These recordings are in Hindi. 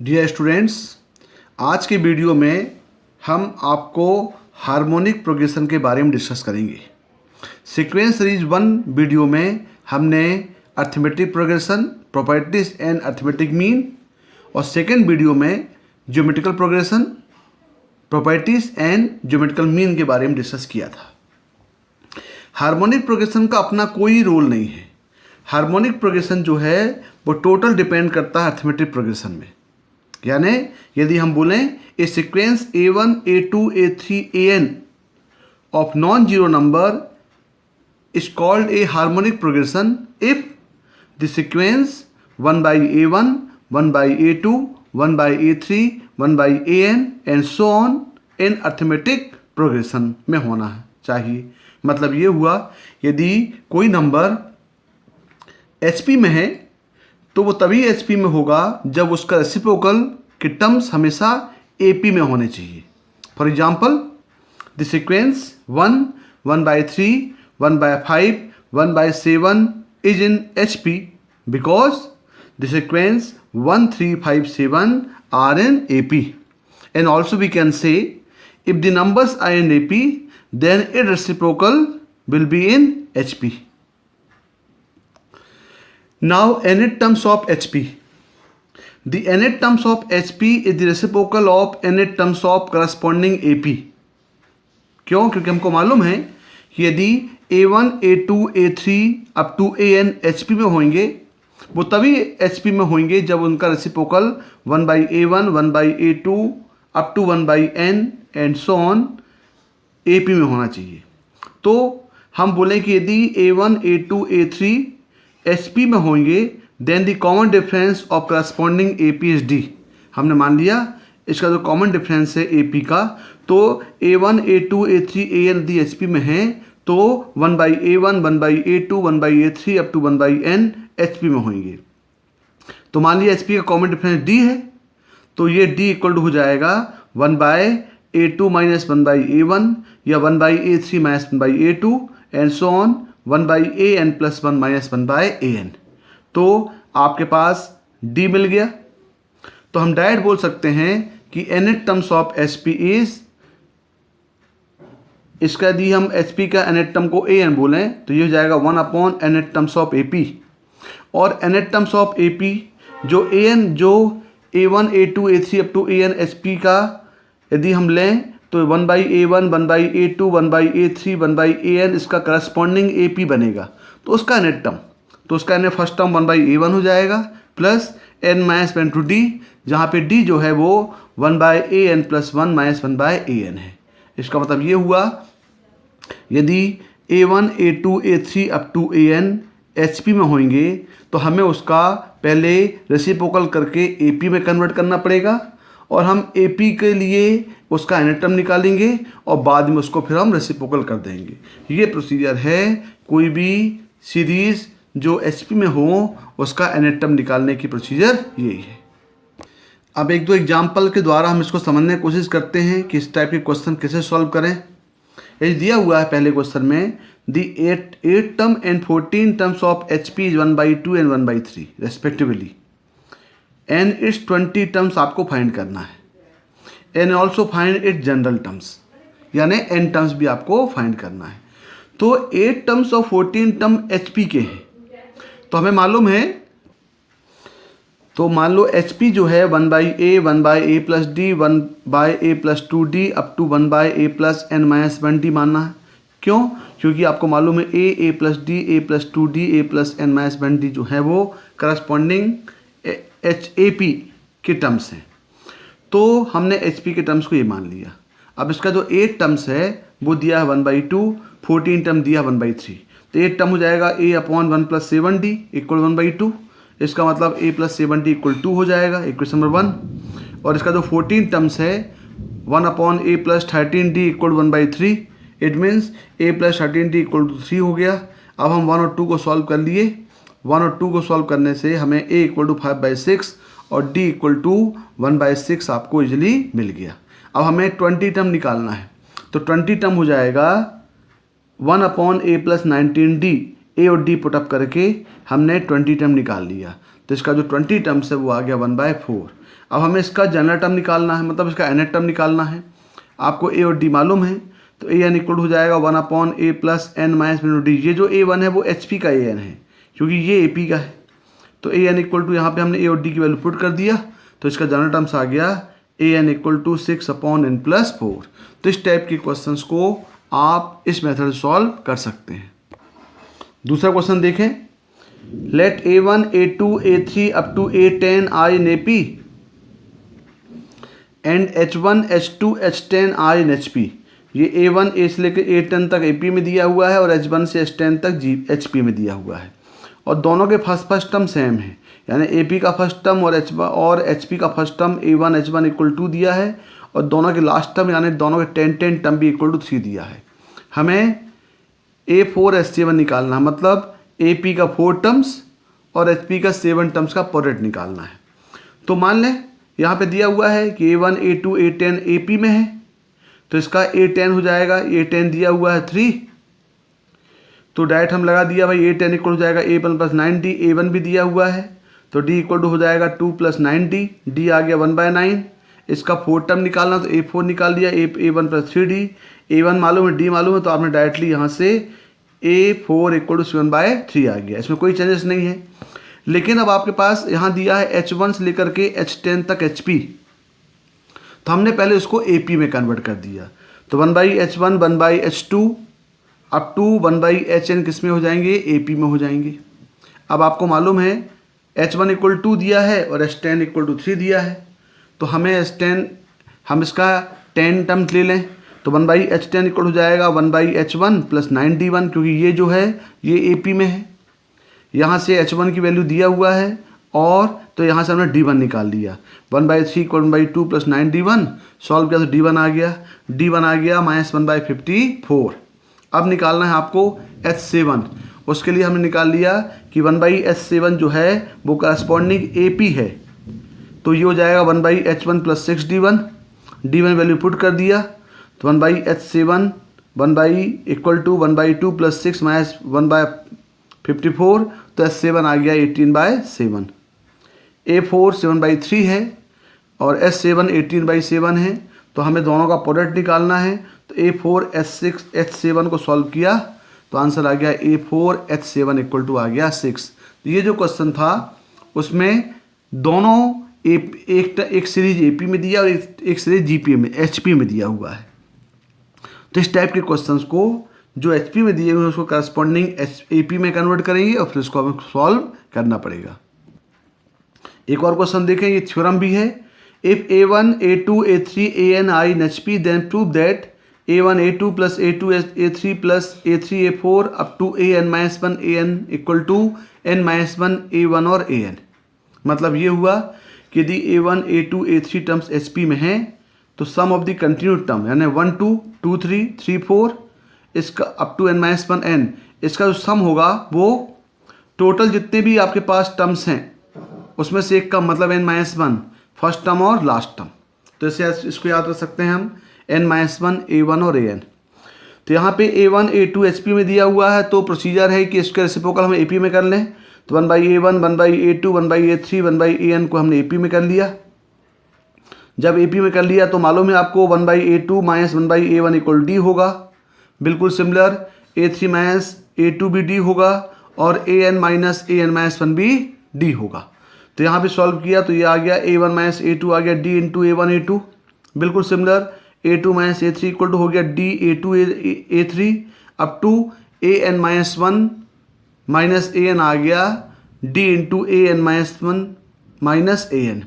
डियर स्टूडेंट्स, आज के वीडियो में हम आपको हार्मोनिक प्रोग्रेशन के बारे में डिस्कस करेंगे। सीक्वेंस सीरीज 1 वीडियो में हमने arithmetic progression, properties and arithmetic mean, और सेकेंड वीडियो में geometrical progression, properties and geometrical mean के बारे में डिस्कस किया था। हार्मोनिक प्रोग्रेशन का अपना कोई रोल नहीं है। हार्मोनिक प्रोग्रेशन जो है वो टोटल डिपेंड करता है अर्थमेटिक प्रोग्रेशन में। यानी यदि हम बोलें ए sequence A1, A2, A3, AN of non-zero number is called a harmonic progression if the sequence 1 by A1, 1 by A2, 1 by A3, 1 by AN and so on in arithmetic progression में होना चाहिए। मतलब ये हुआ, यदि कोई नंबर HP में है तो वो तभी HP में होगा जब उसका रेसिप्रोकल के टर्म्स हमेशा AP में होने चाहिए। For example, the sequence 1, 1 by 3, 1 by 5, 1 by 7 is in HP because the sequence 1, 3, 5, 7 are in AP. And also we can say if the numbers are in AP, then its reciprocal will be in HP. Now nth terms of HP. The nth terms of HP is the reciprocal of nth terms of corresponding AP. क्यों? क्योंकि हमको मालूम है कि यदि A1, A2, A3 up to AN HP में होंगे, वो तभी HP में होंगे जब उनका reciprocal 1 by A1, 1 by A2 up to 1 by N and so on AP में होना चाहिए। तो हम बोलें कि यदि A1, A2, A3 HP में होंगे, then the common difference of corresponding AP is D। हमने मान लिया इसका जो कॉमन डिफरेंस है AP का, तो A1, A2, A3, AN यदि HP में है तो 1 by A1, 1 by A2, 1 by A3 up to 1 by N HP में होंगे। तो मान लिया HP का कॉमन डिफरेंस D है, तो ये D इक्वल टू हो जाएगा 1 by A2 minus 1 by A1 या 1 by A3 minus 1 by A2 and so on 1 by AN plus 1 minus 1 by AN। तो आपके पास D मिल गया। तो हम डायरेक्ट बोल सकते हैं कि nth terms of HP is, इसका यदि हम HP का nth टर्म को AN बोलें तो ये हो जाएगा 1 upon nth terms of AP। और nth टर्म्स ऑफ AP जो AN, जो A1, A2, A3 up to AN HP का यदि हम लें तो 1 by A1, 1 by A2, 1 by A3, 1 by AN इसका करस्पॉन्डिंग AP बनेगा। तो उसका nth टर्म, तो उसका n first term 1 by A1 हो जाएगा plus n minus 1 to D, जहाँ पे D जो है वो 1 by AN plus 1 minus 1 by AN है। इसका मतलब ये हुआ, यदि A1, A2, A3 up to AN HP में होंगे तो हमें उसका पहले रेसिप्रोकल करके AP में कन्वर्ट करना पड़ेगा, और हम AP के लिए उसका nth टर्म निकालेंगे और बाद में उसको फिर हम रेसिप्रोकल कर देंगे। ये प्रोसीजर है कोई भी सीरीज़ जो HP में हो उसका nth टर्म निकालने की प्रोसीजर यही है। अब एक दो एग्जाम्पल के द्वारा हम इसको समझने की कोशिश करते हैं कि इस टाइप के क्वेश्चन कैसे सॉल्व करें। ये दिया हुआ है पहले क्वेश्चन में, दी 8 term and 14 terms of HP is 1 by 2 and 1 by 3 respectively, and it's 20 terms आपको फाइंड करना है, and also find its general terms, यानी n टर्म्स भी आपको फाइंड करना है। तो 8 टर्म्स और 14 टर्म HP के हैं, तो हमें मालूम है, तो मान लो HP जो है 1 by A, 1 by A plus D, 1 by A plus 2D up to 1 by A plus N minus 1D मानना है। क्यों? क्योंकि आपको मालूम है A plus D, A plus 2D, A plus N minus 1D जो है वो करस्पॉन्डिंग HAP के टर्म्स हैं। तो हमने HP के टर्म्स को ये मान लिया। अब इसका जो 8 टर्म्स है वो दिया है 1 by 2, 14 टर्म दिया 1 by 3, तो 8 टर्म हो जाएगा A upon 1 plus 7D equal 1 by 2। इसका मतलब A प्लस 7D इक्वल 2 हो जाएगा, इक्वेशन नंबर 1। और इसका जो 14 टर्म्स है 1 upon A plus 13D equal 1 by 3, it means A plus 13D equal to 3 हो गया। अब हम 1 और 2 को सॉल्व कर लिए। 1 और 2 को सॉल्व करने से हमें A इक्वल टू 5 by 6 और D इक्वल टू 1 by 6 आपको इजीली मिल गया। अब हमें 20 टर्म निकालना है, तो 20 टर्म हो जाएगा 1 upon A plus 19D, A और D पुटअप करके हमने 20 टर्म निकाल लिया। तो इसका जो 20 टर्म्स है वो आ गया 1/4। अब हमें इसका जनरल टर्म निकालना है, मतलब इसका nth टर्म निकालना है। आपको a और d मालूम है, तो a n इक्वल हो जाएगा 1/a plus n minus d। ये जो a1 है वो HP का a n है, क्योंकि ये AP का है। तो a n इक्वल टू यहाँ पर हमने a और d की वैल्यू पुट कर दिया, तो इसका जनरल टर्म्स आ गया a n equal to 6/n+4। तो इस टाइप के क्वेश्चंस को आप इस मेथड से सॉल्व कर सकते हैं। दूसरा क्वेश्चन देखें, let a1 a2 a3 up to a10 are in AP and h1 h2 h10 are in HP। ये a1 a से लेकर a10 तक AP में दिया हुआ है और h1 से h10 तक HP में दिया हुआ है, और दोनों के फर्स्ट टर्म सेम है, यानी AP का फर्स्ट टर्म और HP का first term a1 h1 equal to दिया है, और दोनों के लास्ट टर्म यानी दोनों के 10 टर्म भी इक्वल टू 3 दिया है। हमें A4 H7 निकालना है, मतलब AP का 4 टर्म्स और HP का 7 टर्म्स का प्रोडक्ट निकालना है। तो मान लें यहाँ पे दिया हुआ है कि A1 A2 A10 AP में है, तो इसका A10 हो जाएगा, A10 दिया हुआ है 3, तो डायरेक्ट हम लगा दिया भाई A10 इक्वल हो जाएगा A1 प्लस 9D। A1 भी दिया हुआ है, तो D इक्वल टू हो जाएगा 2 प्लस 9D, D आ गया 1/9। इसका 4 टर्म निकालना, तो A4 निकाल दिया, A1 प्लस 3D। A1 मालूम है, D मालूम है, तो आपने डायरेक्टली यहाँ से A4 इक्वल टू 7/3 आ गया। इसमें कोई चेंजेस नहीं है। लेकिन अब आपके पास यहाँ दिया है H1 से लेकर के H10 तक HP, तो हमने पहले उसको AP में कन्वर्ट कर दिया। तो 1/H1 1/H2 up to 1/HN किस में हो जाएंगे, AP में हो जाएंगे। अब आपको मालूम है H1 इक्वल 2 दिया है और H10 इक्वल टू 3 दिया है, तो हमें H10 हम इसका 10 टर्म ले लें, तो 1/H10 इक्वल हो जाएगा 1/H1 प्लस 9D1, क्योंकि ये जो है ये AP में है। यहाँ से H1 की वैल्यू दिया हुआ है, और तो यहाँ से हमने D1 निकाल लिया। 1/3 इक्वल 1/2 प्लस 9D1 सॉल्व किया तो D1 आ गया, D1 आ गया माइनस 1/54। अब निकालना है आपको H7। उसके लिए हमने निकाल लिया कि 1/H7 जो है वो करस्पॉन्डिंग AP है, तो ये हो जाएगा 1/H1 plus 6D1। D1 value put कर दिया, तो 1/H7 equal to 1/2 plus 6 minus 1/54, तो H7 आ गया 18/7। A4 7/3 है और H7 18/7 है, तो हमें दोनों का प्रोडक्ट निकालना है। तो A4 H7 को सॉल्व किया तो आंसर आ गया A4 H7 इक्वल टू आ गया 6। तो ये जो क्वेश्चन था उसमें दोनों एक सीरीज AP में दिया और एक सीरीज GP में HP में दिया हुआ है। तो इस टाइप के क्वेश्चंस को जो HP में दिए हुए हैं उसको करस्पॉन्डिंग AP में कन्वर्ट करेंगे और फिर उसको हमें सॉल्व करना पड़ेगा। एक और क्वेश्चन देखें, ये थ्योरम भी है। If A1 A2 A3 AN are in HP then prove that A1 A2 plus A2 A3 plus A3 A4 up to AN-1 AN equal to N-1 A1 और AN। मतलब ये हुआ कि यदि A1 A2 A3 terms HP में हैं तो sum of the continued term यानी 1 2 2 3 3 4 इसका अप टू N-1 N, इसका जो सम होगा वो टोटल जितने भी आपके पास टर्म्स हैं उसमें से एक का मतलब N-1 फर्स्ट टर्म और लास्ट टर्म। तो इसे इसको याद रख सकते हैं हम N-1 A1 और AN। तो यहाँ पे A1 A2 HP में दिया हुआ है, तो प्रोसीजर है कि इसका रेसिप्रोकल हम AP में कर लें। तो 1/A1 1/A2 1/A3 1/AN को हमने AP में कर लिया। जब AP में कर लिया तो मालूम है आपको 1/A2 minus 1/A1 equal D होगा। बिल्कुल सिमिलर A3 माइनस A2 भी D होगा और AN माइनस AN-1 भी D होगा। तो यहाँ पे सॉल्व किया तो ये आ गया A1 माइनस A2 आ गया D इंटू A1 A2। बिल्कुल similar A2 minus A3 equal to हो गया D A2 A3 up to AN-1 minus AN आ गया D into AN-1 minus AN।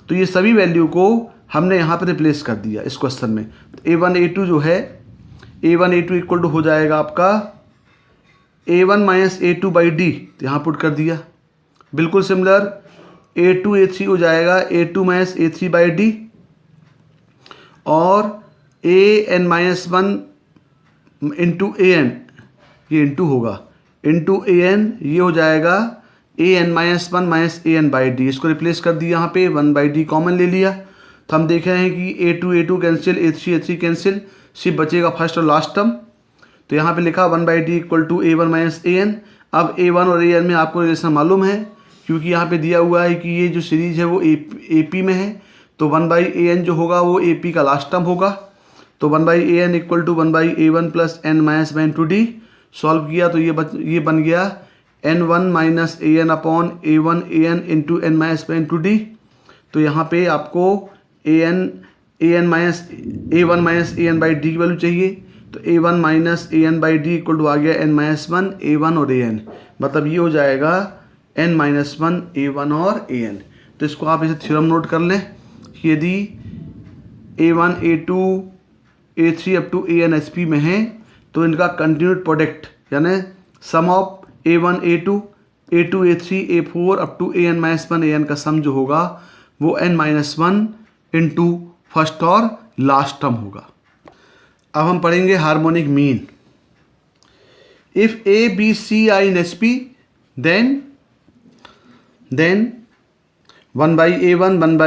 तो ये सभी वैल्यू को हमने यहाँ पर रिप्लेस कर दिया इस क्वेश्चन में। तो A1 A2 जो है A1 A2 इक्वल टू हो जाएगा आपका A1 minus A2 by D, तो यहाँ पुट कर दिया। बिल्कुल सिमिलर A2 A3 हो जाएगा A2 minus A3 by D और AN-1 इंटू AN, ये इंटू होगा इंटू AN, ये हो जाएगा AN-1 minus AN by D। इसको रिप्लेस कर दिया, यहाँ पे 1/D कॉमन ले लिया। तो हम देख रहे हैं कि A2 कैंसिल A3 कैंसिल, सिर्फ बचेगा फर्स्ट और लास्ट टर्म। तो यहाँ पे लिखा 1/D equal to A1 minus AN। अब A1 और AN में आपको रिलेशन मालूम है क्योंकि यहाँ पे दिया हुआ है कि ये जो सीरीज है वो AP में है, तो 1/an जो होगा वो AP का लास्ट टर्म होगा। तो 1/an equal to 1/a1 plus n minus by into D. Solve किया तो ये बन गया n1 minus an upon a1 an into n minus by into D. तो यहाँ पे आपको an minus a1 minus an by D की वैल्यू चाहिए। तो a1 minus an by D equal to आ गया n माइनस वन a1 और an, मतलब ये हो जाएगा n माइनस वन a1 और an। तो इसको आप इसे थ्योरम नोट कर लें कि यदि a1 a2 a3 up to an sp में है तो इनका कंटिन्यूड प्रोडक्ट यानी sum of a1 a2 a2 a3 a4 up to an minus one an का सम जो होगा वो n minus one into first और लास्ट टर्म होगा। अब हम पढ़ेंगे harmonic mean. If a b c are in sp then 1 by a1 1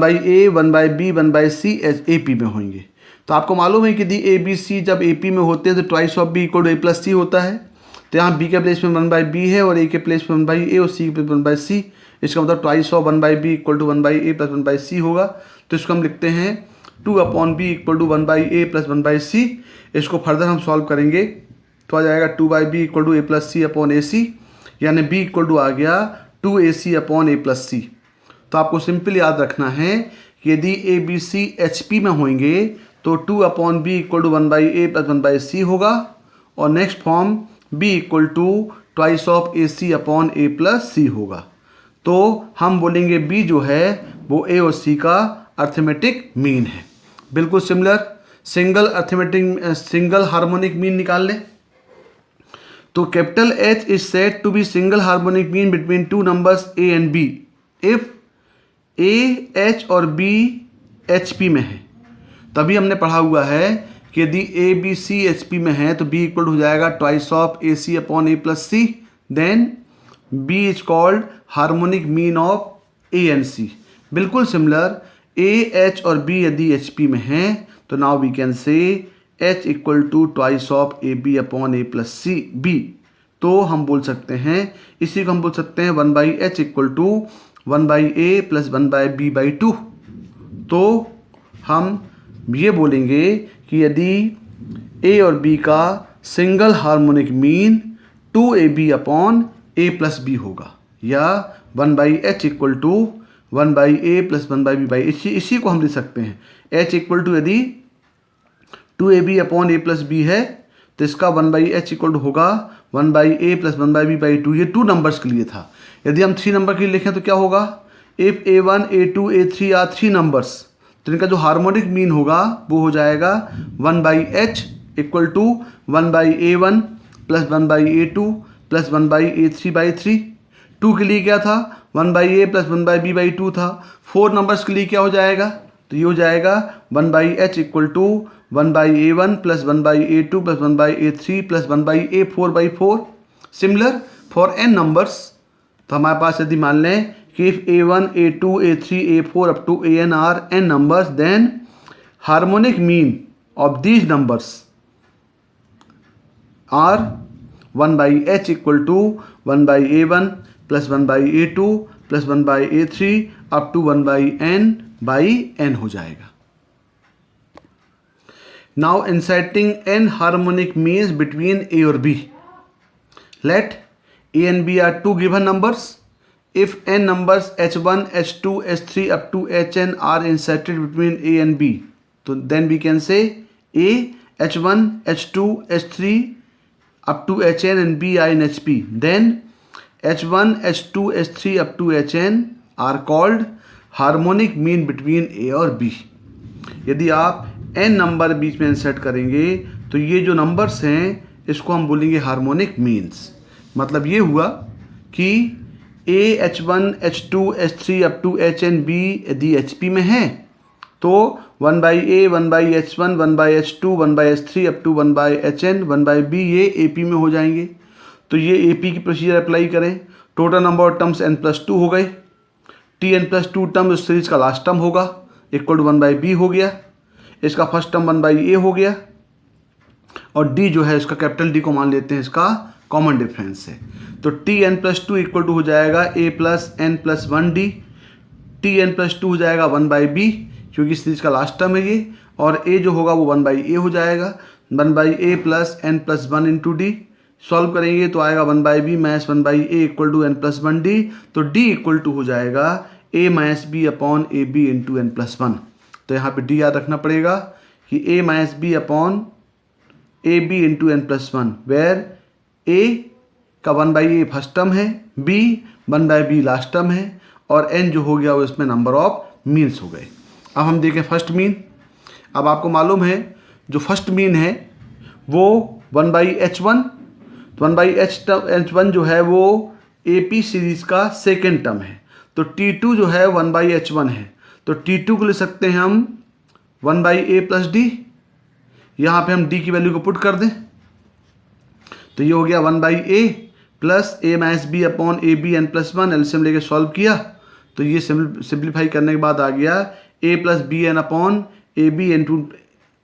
by a 1 by b 1 by c S AP में होंगे। तो आपको मालूम है कि यदि a b c जब AP में होते हैं तो twice of b equal to a plus c होता है। तो यहाँ b के प्लेस में 1 by b है और a के प्लेस में 1 by a और c के प्लेस में 1 by c। इसका मतलब twice of 1 by b equal to 1 by a plus 1 by c होगा। तो इसको हम लिखते हैं 2 upon b equal to 1 by a plus 1 by c। इसको फर्दर हम सॉल्व करेंगे तो आ जाएगा 2 by b equal to a plus c upon A C, यानी b इक्वल टू आ गया 2ac upon a plus c। तो आपको सिंपल याद रखना है कि यदि a b c HP में होंगे तो 2 upon b equal to 1 by a plus 1 by c होगा और next form b equal to twice of ac upon a plus c होगा। तो हम बोलेंगे b जो है वो a और c का अर्थमेटिक मीन है। बिल्कुल सिमिलर सिंगल हार्मोनिक मीन निकाल लें। तो capital H is said to be single harmonic mean between two numbers a and b if a h और b HP में है। तभी हमने पढ़ा हुआ है कि यदि a b c HP में है तो b इक्वल हो जाएगा twice of ac upon a plus c, then b is called harmonic mean of a and c। बिल्कुल सिमिलर a h और b यदि HP में है तो now we can say h equal to twice of A B upon A plus C B. तो हम बोल सकते हैं इसी को हम बोल सकते हैं 1 by H equal to 1 by A plus 1 by B by 2। तो हम ये बोलेंगे कि यदि a और b का single harmonic mean 2ab upon a plus B होगा या 1 by H equal to 1 by A plus 1 by B by, इसी को हम लिख सकते हैं h इक्वल टू यदि 2ab upon a plus B है तो इसका 1 बाई एच इक्वल टू होगा 1 by A plus 1 by B by 2। ये 2 नंबर्स के लिए था। यदि हम 3 नंबर के लिए लिखें तो क्या होगा, if a1 a2 a3 are 3 numbers तो इनका जो हार्मोनिक मीन होगा वो हो जाएगा 1 by H equal to 1 by a1 plus 1 by a2 plus 1 by a3 by 3। 2 के लिए क्या था 1 by a plus 1 by b by 2 था। 4 नंबर्स के लिए क्या हो जाएगा, तो ये हो जाएगा 1 by H equal to 1 by a1 plus 1 by a2 plus 1 by a3 plus 1 by a4 by 4। Similar for n numbers. तो हमारे पास यदि मान लें कि if a1 a2 a3 a4 up to an are n numbers then harmonic mean of these numbers are 1 by H equal to 1 by a1 plus 1 by a2 plus 1 by a3 up to 1 by n हो जाएगा। Now inserting n harmonic means between a or b. Let a and b are two given numbers. If n numbers h1, h2, h3 up to hn are inserted between a and b, so then we can say a, h1, h2, h3 up to hn and b are in hp. Then h1, h2, h3 up to hn are called harmonic mean between a और b. यदि आप n नंबर बीच में इंसर्ट करेंगे तो ये जो नंबर्स हैं इसको हम बोलेंगे हार्मोनिक मीन्स। मतलब ये हुआ कि a h1 h2 h3 up to hn b यदि hp में है तो 1 by a 1 by h1 1 by h2 1 by h3 up to 1 by hn 1 by b ये ap में हो जाएंगे। तो ये ap की प्रोसीजर अप्लाई करें। Total number of terms n plus 2 हो गए। tn प्लस 2 टर्म उस सीरीज का लास्ट टर्म होगा इक्वल टू 1 बाई b हो गया। इसका फर्स्ट टर्म 1 बाई ए हो गया और डी जो है इसका कैपिटल डी को मान लेते हैं इसका कॉमन डिफरेंस है। तो T N plus 2 equal to हो जाएगा A plus N plus 1 D. T N plus two हो जाएगा 1/b, क्योंकि सीरीज का लास्ट टर्म है ये, और a जो होगा वो 1/a हो जाएगा, 1/a plus n plus 1 into D. Solve करेंगे तो आएगा 1/b minus 1/a equal to n plus 1d, तो d इक्वल टू हो जाएगा a minus B upon A B into N plus 1। तो यहाँ पे d याद रखना पड़ेगा कि a minus B upon A B into N plus 1, where a का 1/a फर्स्ट टर्म है, b 1/b लास्ट टर्म है, और n जो हो गया वो इसमें नंबर ऑफ मीन्स हो गए। अब हम देखें फर्स्ट मीन। अब आपको मालूम है जो फर्स्ट मीन है वो 1/h1, तो 1/h1 जो है वो AP सीरीज का सेकेंड टर्म है, तो T2 जो है 1/h1 है, तो T2 को ले सकते हैं हम 1/a प्लस डी। यहाँ पे हम d की वैल्यू को पुट कर दें तो ये हो गया 1/a plus a minus B upon A B N plus 1। LCM लेके सॉल्व किया तो ये सिंप्लीफाई करने के बाद आ गया a plus B N upon A B into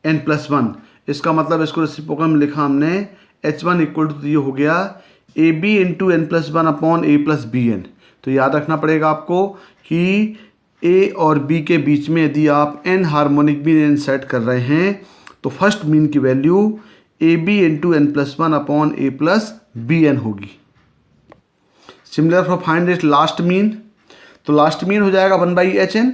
N plus 1। इसका मतलब इसको रेसिप्रोकल में लिखा हमने h1 इक्वल टू ये हो गया A B into N plus 1 upon A plus B N. तो याद रखना पड़ेगा आपको कि a और b के बीच में यदि आप n हार्मोनिक मीन सेट कर रहे हैं तो फर्स्ट मीन की value A B into N plus 1 upon A plus B N होगी। Similar for find it last mean, तो लास्ट मीन हो जाएगा 1/hn,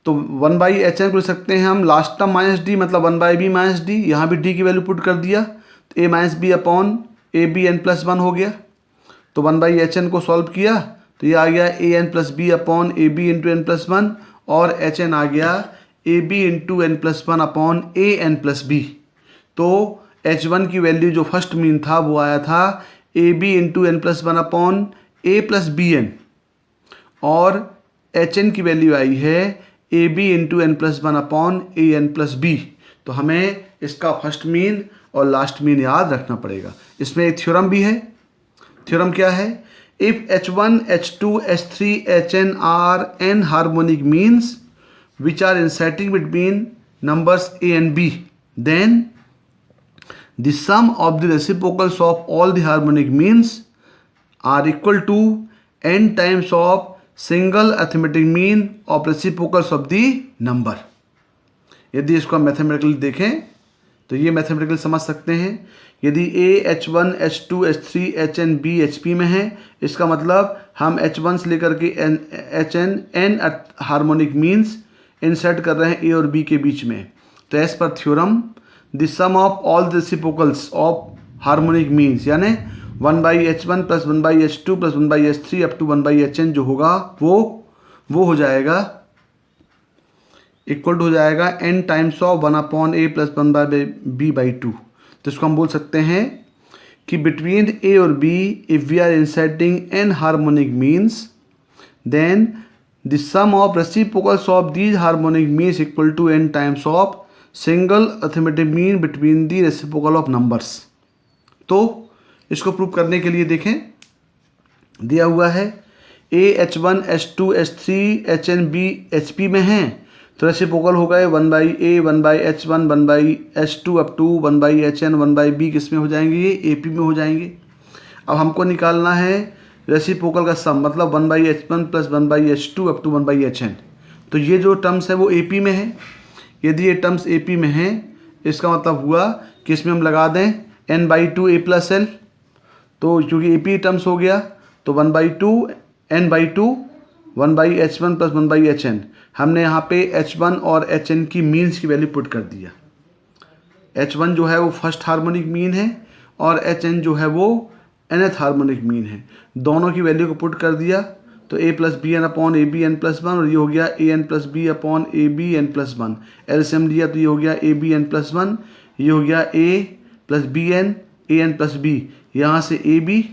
तो 1/hn को ले सकते हैं हम लास्ट टर्म माइनस डी, मतलब 1/b माइनस डी। यहाँ भी d की वैल्यू पुट कर दिया तो a minus B upon A B N plus 1 हो गया। तो 1/hn को सॉल्व किया तो ये आ गया A N plus B upon A B into N plus 1, और hn आ गया A B into N plus 1 upon A N plus B. तो h1 की वैल्यू जो फर्स्ट मीन था वो आया था A B into N plus 1 upon A plus B N, और hn की वैल्यू आई है A B into N plus 1 upon A N plus B. तो हमें इसका फर्स्ट मीन और लास्ट मीन याद रखना पड़ेगा। इसमें एक थ्योरम भी है। थ्योरम क्या है? If h1, h2, h3, hn are n harmonic means which are inserting between numbers a and b, then the sum of the reciprocals of all the harmonic means are equal to n times of single arithmetic mean of reciprocals of the number। यदि इसको हम मैथमेटिकली देखें तो ये मैथमेटिकली समझ सकते हैं। यदि a h1, h2, h3, hn b hp में है, इसका मतलब हम h1 से लेकर के hn n harmonic means insert कर रहे हैं a और b के बीच में। तो as per theorem the sum of all the reciprocals of harmonic means यानी 1/h1 plus 1/h2 plus 1/h3 up to 1/hn जो होगा वो हो जाएगा इक्वल टू हो जाएगा n times of 1 upon a plus 1/b/2। तो इसको हम बोल सकते हैं कि बिटवीन a और b if we are inserting n harmonic means then the sum of reciprocals of these harmonic means equal to n times of single arithmetic mean between the reciprocal of numbers। तो इसको प्रूव करने के लिए देखें, दिया हुआ है a h1 h2 h3 hn b hp में है, तो रेसिप्रोकल हो गए 1/a 1/h1 1/h2 up to 1/hn 1/b किस में हो जाएंगे? ये AP में हो जाएंगे। अब हमको निकालना है रेसिप्रोकल का सम, मतलब 1/h1 plus 1/h2 up to 1/hn। तो ये जो टर्म्स है वो AP में है। यदि ये टर्म्स AP में हैं इसका मतलब हुआ कि इसमें हम लगा दें n/2 a प्लस l, तो क्योंकि AP टर्म्स हो गया तो 1/2 n/2 1/h1 प्लस 1/hn। हमने यहाँ पे h1 और hn की मीन्स की वैल्यू पुट कर दिया। h1 जो है वो फर्स्ट हार्मोनिक मीन है और hn जो है वो nth हार्मोनिक मीन है। दोनों की वैल्यू को पुट कर दिया तो a plus B N upon A B N plus 1, और ये हो गया A N plus B upon A B N plus 1। LCM लिया तो ये हो गया ए बी एन प्लस 1, ये हो गया a plus B N A N plus B, यहाँ से ए बी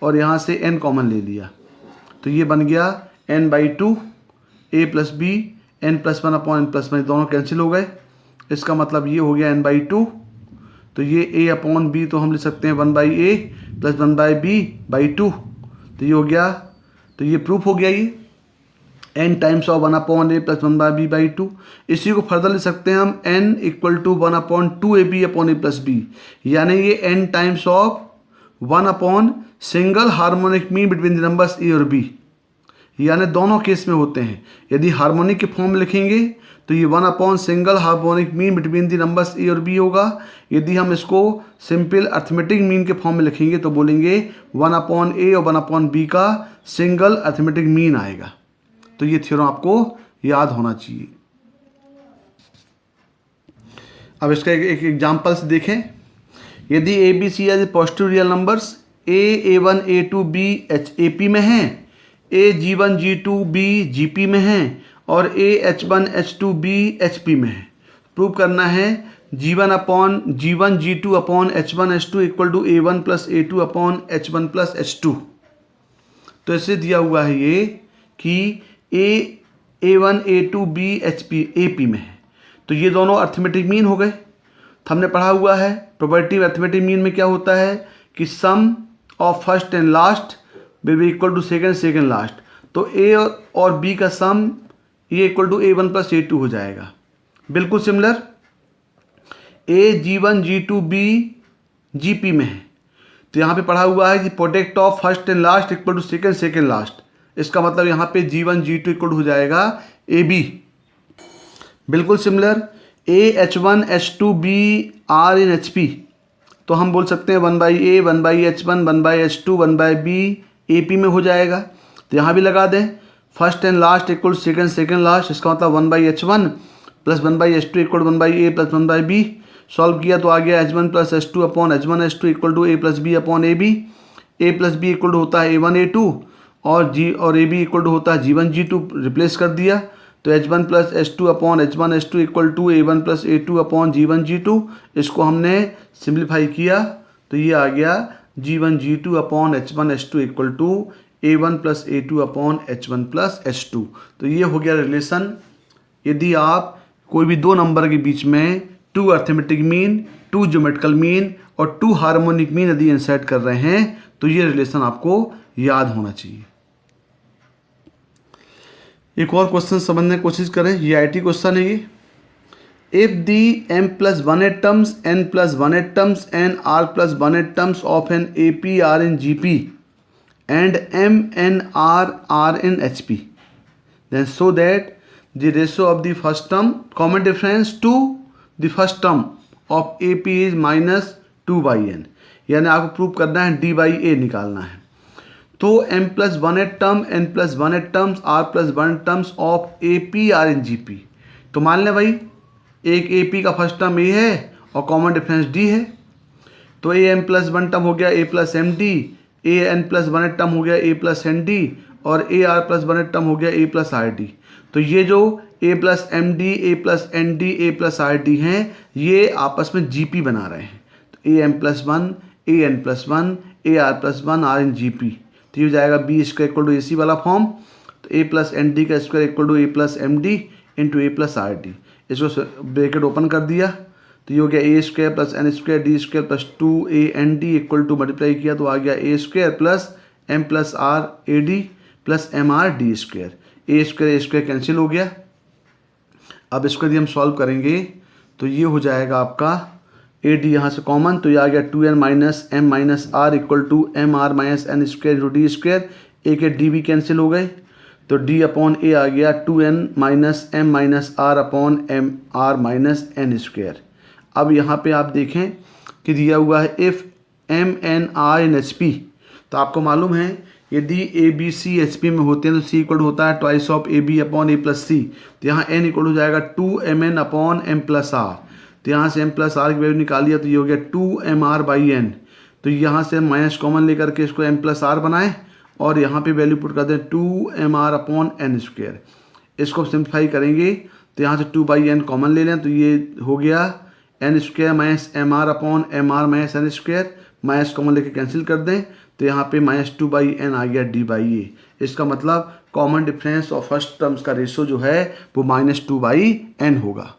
और यहाँ से n कॉमन ले लिया तो ये बन गया n/2 a plus B N plus 1 upon N plus 1, दोनों कैंसिल हो गए। इसका मतलब ये हो गया n/2, तो ये a अपॉन b तो हम लिख सकते हैं 1/a प्लस 1/b/2, तो ये हो गया, तो ये प्रूफ हो गया ये n times of 1 upon a plus 1/b/2। इसी को फर्दर लिख सकते हैं हम n equal to 1 upon 2ab upon a plus b, यानी ये n times of 1 upon single harmonic mean between the numbers a और b, यानी दोनों केस में होते हैं। यदि हार्मोनिक के फॉर्म में लिखेंगे तो ये 1 upon single harmonic mean between the numbers A और बी होगा। यदि हम इसको सिंपल अर्थमेटिक मीन के फॉर्म में लिखेंगे तो बोलेंगे 1 अपॉन ए और 1 अपॉन बी का सिंगल अर्थमेटिक मीन आएगा। तो ये थ्योरम आपको याद होना चाहिए। अब इसका एक एग्जाम्पल से देखें। यदि A B C as positive real numbers, A one a2 b HAP में हैं, ए G1 G2 b GP में हैं और ए H1 H2 b HP में है। प्रूव करना है G1 G2 upon H1 H2 equal to A1 plus A2 upon H1 plus H2। तो इससे दिया हुआ है ये कि A1 A2 b AP में है, तो ये दोनों अर्थमेटिक मीन हो गए। तो हमने पढ़ा हुआ है प्रोबेबिलिटी अर्थमेटिक मीन में क्या होता है कि sum of first and last will be equal to second last. तो ए और बी का सम ये equal to A1 plus A2 हो जाएगा। बिल्कुल सिमिलर ए G1 G2 b GP में है, तो यहाँ पे पढ़ा हुआ है कि product of first and last equal to second last. इसका मतलब यहाँ पे G1 G2 इक्वल हो जाएगा AB। बिल्कुल similar A H1 H2 b are in HP, तो हम बोल सकते हैं 1 by A 1 by H1 1 by H2 1 by B AP में हो जाएगा। तो यहाँ भी लगा दें first and last equal second last, इसका मतलब 1 by H1 plus 1 by H2 equal 1 by A plus 1 by B। Solve किया तो आ गया H1 plus H2 upon H1 H2 equal to A plus B upon AB। A plus B equal to होता है A1 A2 और AB इक्वल टू होता है G1 G2। रिप्लेस कर दिया तो H1 plus H2 upon H1 H2 equal to A1 plus A2 upon G1 G2। इसको हमने सिंप्लीफाई किया तो ये आ गया G1 G2 upon H1 H2 equal to A1 plus A2 upon H1 plus H2। तो ये हो गया रिलेशन। यदि आप कोई भी दो नंबर के बीच में 2 अर्थमेटिक मीन 2 ज्योमेट्रिकल मीन और 2 हार्मोनिक मीन यदि इंसर्ट कर रहे हैं तो ये रिलेशन आपको याद होना चाहिए। एक और क्वेश्चन समझने की कोशिश करें, ये IT क्वेश्चन है ये। If the m+1 atoms n+1 atoms and r+1 atoms of an AP are in GP and m and r in HP, then so that the ratio of the first term common difference to the first term of AP is -2/n, यानी आपको प्रूव करना है D/A निकालना है। तो m+1 atom n+1 atoms r+1 atoms of AP are in GP। तो मान लें भाई एक AP का फर्स्ट टर्म A है और कॉमन डिफरेंस D है, तो AM+1 टर्म हो गया A+MD, AN+1 टर्म हो गया A+ND और AR+1 टर्म हो गया A+RD। तो ये जो A+MD A+ND A+RD हैं ये आपस में GP बना रहे हैं। तो AM+1 AN+1 AR+1 are in GP। तो ये हो जाएगा B square equal to AC वाला फॉर्म। तो A+ND का square equal to A+MD into A+RD। इसको ब्रैकेट ओपन कर दिया तो ये हो गया A square plus N square D square plus 2AND equal to multiply किया तो आ गया A square plus M+R AD plus MRD square. A square cancel हो गया। अब इसको यदि हम सॉल्व करेंगे तो ये हो जाएगा आपका AD यहाँ से कॉमन, तो ये आ गया 2n minus M minus R equal to MR minus N square जो D स्क्वायर। A के D भी कैंसिल हो गए तो D अपॉन A आ गया 2n minus M minus R upon MR minus N square. अब यहाँ पे आप देखें कि दिया हुआ है इफ़ MNR इन HP, तो आपको मालूम है यदि ABC HP में होते हैं तो C इक्वल होता है twice of AB upon A plus C। तो यहाँ N इक्वल हो जाएगा 2MN upon M plus R। तो यहाँ से M प्लस R की वैल्यू निकालिए तो ये हो गया 2MR/N। तो यहाँ से माइनस कॉमन लेकर के इसको M प्लस R बनाएं और यहाँ पे वैल्यू पुट कर दें 2MR अपॉन N स्क्वायर। इसको सिंप्लीफाई करेंगे तो यहाँ से 2/N कॉमन ले लें तो ये हो गया N square minus MR upon MR minus N square. Minus common लेके कैंसिल कर दें तो यहाँ पे -2/N आ गया D/A। इसका मतलब common difference of first terms का रेशो जो है वो -2/N होगा।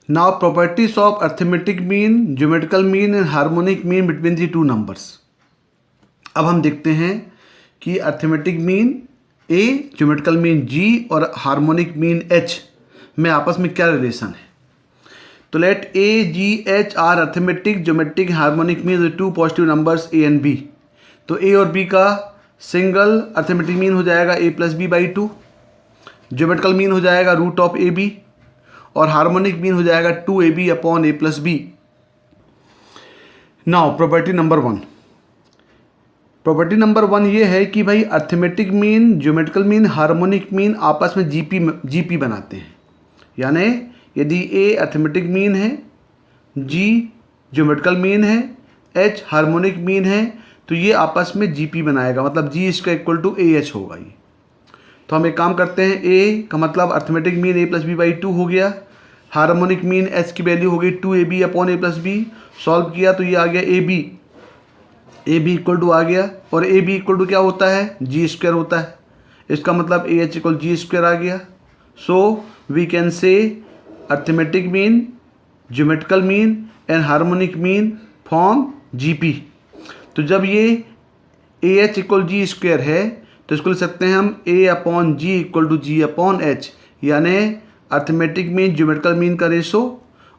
Now properties of arithmetic mean, geometrical mean and harmonic mean between the two numbers. अब हम देखते हैं कि arithmetic mean A, geometrical mean G और हार्मोनिक मीन H में आपस में क्या रिलेशन है। तो let A, G, H are arithmetic, geometric, harmonic mean two positive numbers A and B। तो A और B का सिंगल अर्थमेटिक मीन हो जाएगा a plus B by two, geometrical mean हो जाएगा रूट ऑफ ए बी, और हार्मोनिक मीन हो जाएगा 2ab upon a plus B. Now property number 1, property number 1 ये है कि भाई arithmetic mean, geometrical mean, harmonic mean आपस में जीपी बनाते हैं। यानी यदि a अर्थमेटिक मीन है, g ज्योमेट्रिकल मीन है, h हार्मोनिक मीन है, तो ये आपस में जीपी बनाएगा, मतलब g इसका इक्वल टू ah होगा ये। तो हम एक काम करते हैं, a का मतलब arithmetic mean a plus B by two हो गया, हार्मोनिक मीन h की वैल्यू हो गई 2ab upon a plus B. Solve किया तो ये आ गया ab इक्वल टू आ गया, और ab इक्वल टू क्या होता है, जी स्क्वायर होता है। इसका मतलब ah इक्वल जी स्क्वायर आ गया। So we can say arithmetic mean, geometrical mean and harmonic mean form GP. तो जब ये ah इक्वल जी स्क्वायर है तो इसको लिख सकते हैं हम a upon G equal to G upon H, यानी अर्थमेटिक मीन ज्योमेट्रिकल मीन का रेशो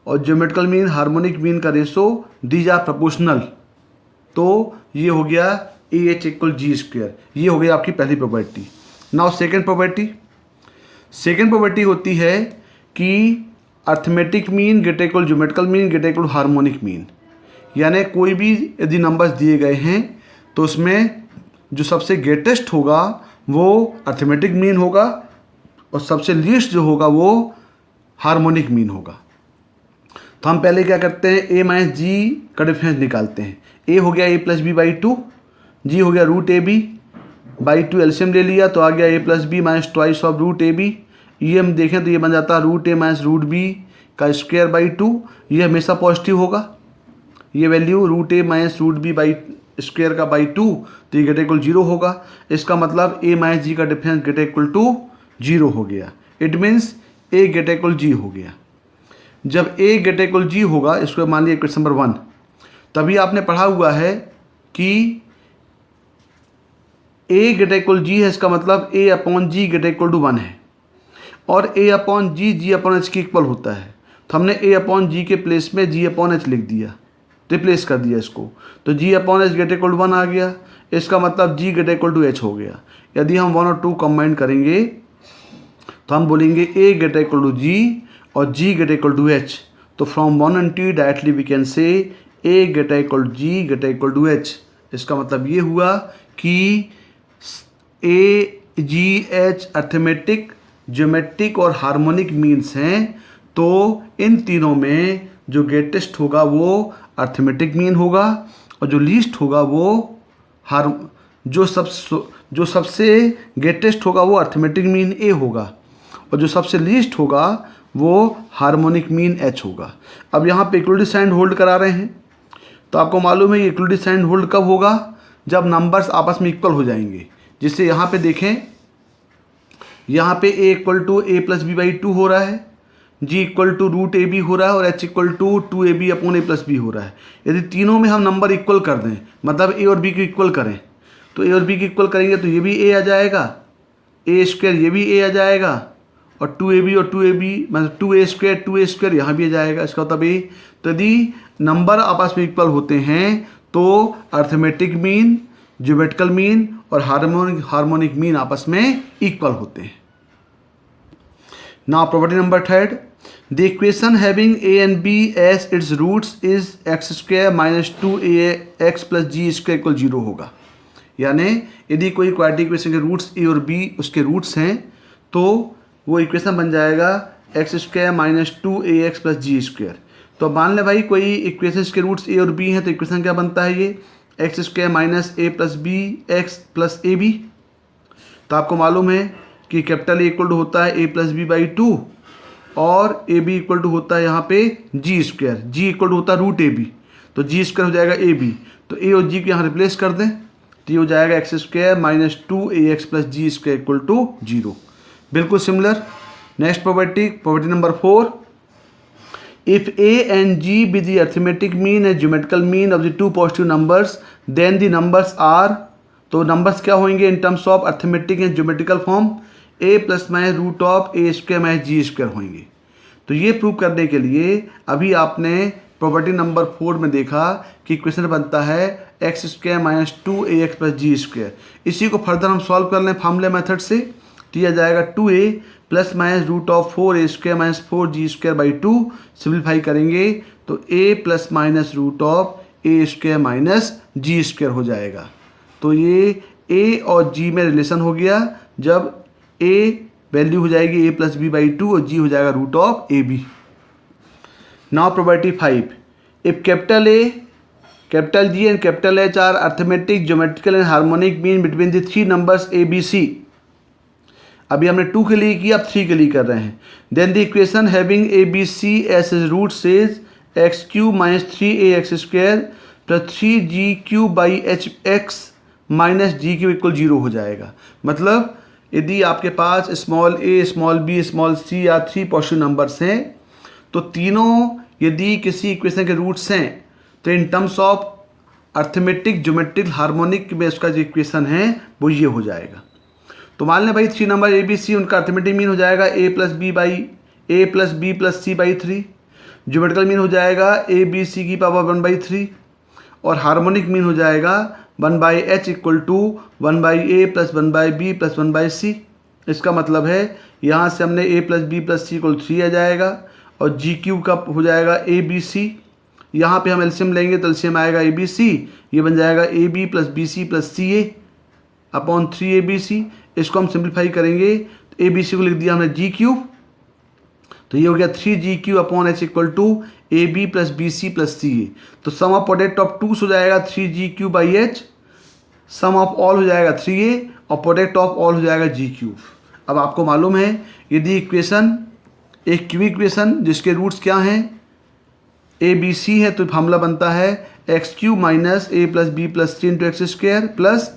और ज्योमेट्रिकल मीन हार्मोनिक मीन का रेशो दीज आर प्रोपोर्शनल। तो ये हो गया ah इक्वल जी स्क्वायर, ये हो गया आपकी पहली प्रॉपर्टी। नाउ सेकेंड प्रॉपर्टी होती है कि arithmetic mean greater equal geometrical mean greater equal harmonic mean. यानी कोई भी यदि नंबर्स दिए गए हैं तो उसमें जो सबसे ग्रेटेस्ट होगा वो अर्थमेटिक मीन होगा और सबसे लीस्ट जो होगा वो हार्मोनिक मीन होगा। तो हम पहले क्या करते हैं, a माइनस जी का डिफरेंस निकालते हैं। a हो गया a plus B by two, G हो गया root A B by two, LCM ले लिया तो आ गया a plus B minus twice of root A B. ये हम देखें तो ये बन जाता है root A minus root B का स्क्वायर बाई टू। ये हमेशा पॉजिटिव होगा, ये value root A minus root B by square का बाई टू, तो ये ग्रेटर इक्वल जीरो होगा। इसका मतलब a माइनस जी का difference greater equal to zero हो गया। It means a greater equal G हो गया। जब a ग्रेटर इक्वल जी होगा, इसको मान लिया क्वेश्चन नंबर 1, तभी आपने पढ़ा हुआ है कि a ग्रेटर इक्वल जी है, इसका मतलब a upon G greater equal to 1 है, और a upon G upon H के इक्वल होता है। तो हमने a अपॉन जी के प्लेस में g अपॉन एच लिख दिया, रिप्लेस कर दिया इसको, तो g upon H greater equal to 1 आ गया। इसका मतलब g greater equal to h हो गया। यदि हम 1 और 2 कंबाइन करेंगे तो हम बोलेंगे a greater equal to g और g greater equal to h। तो from 1 and 2 directly we can say a greater equal to g greater equal to h। इसका मतलब ये हुआ कि a g h arithmetic, geometric और हार्मोनिक मीन्स हैं। तो इन तीनों में जो ग्रेटेस्ट होगा वो अर्थमेटिक मीन होगा, और जो लीस्ट होगा वो जो सबसे ग्रेटेस्ट होगा वो अर्थमेटिक मीन ए होगा, और जो सबसे लीस्ट होगा वो हार्मोनिक मीन एच होगा। अब यहाँ पे इक्वलिटी साइन होल्ड करा रहे हैं, तो आपको मालूम है ये इक्वलिटी साइन होल्ड कब होगा, जब नंबर्स आपस में इक्वल हो जाएंगे। जिससे यहाँ पे देखें, यहाँ पे a equal to A plus B by two हो रहा है, g equal to root A B हो रहा है, और h equal to 2ab upon a plus B हो रहा है। यदि तीनों में हम नंबर इक्वल कर दें, मतलब a और b को इक्वल करें, तो a और b को इक्वल करेंगे तो ये भी a आ जाएगा, a स्क्वायर ये भी a आ जाएगा, और 2ab और 2ab मतलब 2a स्क्वायर यहाँ भी आ जाएगा। इसका मतलब a। तो यदि नंबर आपस में इक्वल होते हैं तो अर्थमेटिक मीन, ज्योमेट्रिकल मीन और हार्मोनिक मीन आपस में इक्वल होते हैं। Now property number 3, the equation having a and b as its roots is x square minus 2ax plus G square equal 0 होगा। यानी यदि कोई क्वाड्रेटिक इक्वेशन के रूट्स a और b उसके रूट्स हैं तो वो इक्वेशन बन जाएगा x square minus 2ax plus G square. तो मान ले भाई कोई इक्वेशन के रूट्स a और b हैं, तो इक्वेशन क्या बनता है, ये x square minus a plus B X plus A B. तो आपको मालूम है कि कैपिटल A इक्वल टू होता है a plus B by two, और ए बी इक्वल टू होता है यहाँ पे G square, G equal to होता है रूट ए बी, तो जी स्क्वायर हो जाएगा ए बी। तो ए और जी को यहाँ रिप्लेस कर दें तो ये हो जाएगा X square minus 2ax plus G square equal to 0। बिल्कुल similar. Next property number 4, if a and g be the arithmetic mean and geometrical mean of the two positive numbers then the numbers are, तो नंबर्स क्या होंगे in terms of arithmetic and geometrical form, a plus minus root of a square minus G square होंगे। तो ये प्रूव करने के लिए अभी आपने प्रॉपर्टी नंबर 4 में देखा कि क्वेश्चन बनता है X square minus 2ax plus G square. इसी को फर्दर हम सॉल्व कर लें फार्मूला मेथड से, तो यह जाएगा 2a plus minus root of 4a square minus 4g square by 2। Simplify करेंगे तो a plus minus root of a square minus G square हो जाएगा। तो ये a और g में रिलेशन हो गया जब a वैल्यू हो जाएगी a प्लस बी बाई 2 और g हो जाएगा root of A B. Now property 5, if capital A, capital G and capital H are arithmetic, geometrical and harmonic mean between the 3 numbers A B C। अभी हमने 2 के लिए किया, अब 3 के लिए कर रहे हैं। Then the equation having A B C as root says X cube minus 3ax square plus 3g³ by H X minus G Q equal 0 हो जाएगा। मतलब यदि आपके पास small a, small b, small c या 3 पॉजिटिव नंबर्स हैं तो तीनों यदि किसी इक्वेशन के रूट्स हैं तो इन terms of arithmetic, geometric, harmonic में उसका जो इक्वेशन है वो ये हो जाएगा। तो मान लें भाई 3 नंबर ए बी सी, उनका अर्थमेटिक मीन हो जाएगा a plus B by A plus B plus C by 3, geometrical mean हो जाएगा ए बी सी की पावर 1/3 और हार्मोनिक मीन हो जाएगा 1/h equal to 1/a plus 1/b plus 1/c। इसका मतलब है यहाँ से हमने a plus B plus C equal 3 आ जाएगा और g³ का हो जाएगा ए बी सी। यहाँ पे हम एलसीएम लेंगे तो एलसीएम आएगा ए बी सी, ये बन जाएगा A B plus B C plus C A upon 3abc। इसको हम सिंप्लीफाई करेंगे तो ए बी सी को लिख दिया हमने g³, तो ये हो गया 3g³ upon h equal to A B plus B C plus C A. तो सम ऑफ प्रोडक्ट ऑफ 2 हो जाएगा 3g³ by h, sum of all हो जाएगा 3a और प्रोडक्ट ऑफ ऑल हो जाएगा g³। अब आपको मालूम है यदि इक्वेशन एक क्यूबिक इक्वेशन जिसके रूट्स क्या हैं ए बी सी है तो फार्मूला बनता है x³ minus a plus B plus C into X square plus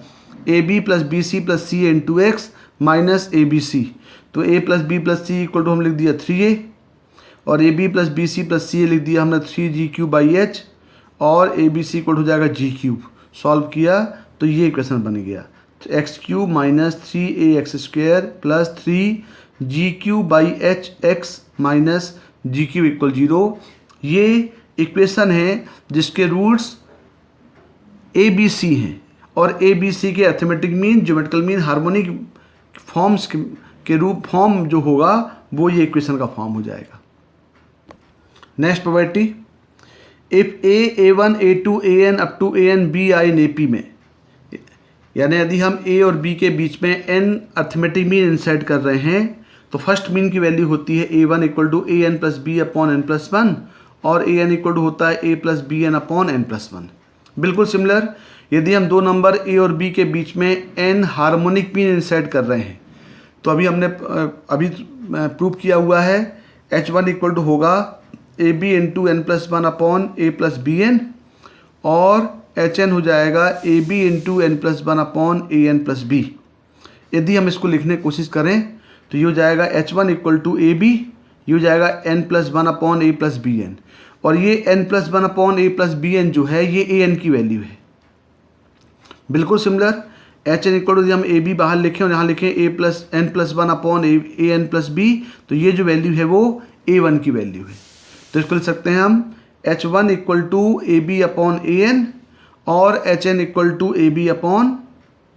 A B plus B C plus C A into X minus A B C. तो a plus B plus C equal to हम लिख दिया 3a और A B plus B C plus C A लिख दिया हमने 3g³ बाई एच और ए बी सी इक्वल हो जाएगा g³। सॉल्व किया तो ये इक्वेशन बन गया, तो x³ minus 3ax square plus 3g³ by H X minus g³ equal 0। ये इक्वेशन है जिसके रूट्स ए बी सी हैं और ए बी सी के arithmetic mean, geometrical mean, harmonic forms के रूप फॉर्म जो होगा वो ये इक्वेशन का फॉर्म हो जाएगा। Next property, if a1 a2 an up to an b I in AP में, यानी यदि हम a और b के बीच में n अर्थमेटिक मीन इंसर्ट कर रहे हैं तो फर्स्ट मीन की वैल्यू होती है a1 equal to an plus B upon n plus 1 और an इक्वल टू होता है a plus B N upon n plus 1। बिल्कुल सिमिलर यदि हम दो नंबर a और b के बीच में n हार्मोनिक मीन इंसर्ट कर रहे हैं तो हमने प्रूव किया हुआ है h1 इक्वल टू होगा A B into N plus 1 upon A plus B N और hn हो जाएगा A B into N plus 1 upon A N plus B. यदि हम इसको लिखने की कोशिश करें तो ये हो जाएगा h1 equal to A B, ये हो जाएगा n plus 1 upon A plus B N और ये n plus 1 upon A plus B N जो है ये ए एन की वैल्यू है। बिल्कुल similar H N equal to हम ए बी बाहर लिखें और यहाँ लिखें A plus N plus 1 upon A N plus B, तो ये जो वैल्यू है वो a1 की वैल्यू है। तो इसको लिख सकते हैं हम h1 equal to A B upon A N और hn equal to A B upon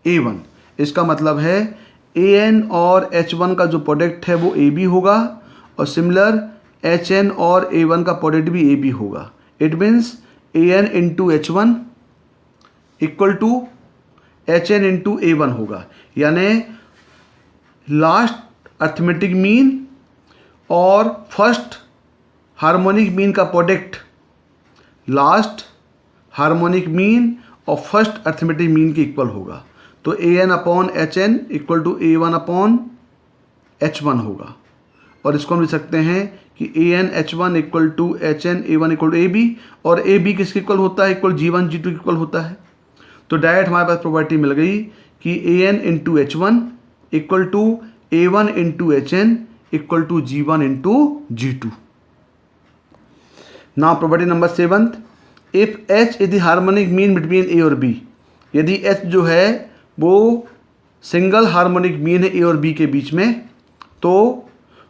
a1। इसका मतलब है an और h1 का जो प्रोडक्ट है वो ab होगा और सिमिलर hn और a1 का प्रोडक्ट भी ab होगा। It means an into h1 equal to hn into a1 होगा, यानी लास्ट अर्थमेटिक मीन और फर्स्ट हार्मोनिक मीन का प्रोडक्ट लास्ट हार्मोनिक मीन और फर्स्ट अर्थमेटिक मीन के इक्वल होगा। तो an upon hn equal to a1 upon h1 होगा और इसको हम लिख सकते हैं कि an h1 equal to hn a1 equal to ab और ab किसके इक्वल होता है, इक्वल g1 g2 इक्वल होता है। तो डायरेक्ट हमारे पास प्रॉपर्टी मिल गई कि an into h1 equal to a1 into hn equal to g1 into g2। Now property number 7, if h is the harmonic mean between a और b, यदि h जो है वो सिंगल हार्मोनिक मीन है a और b के बीच में तो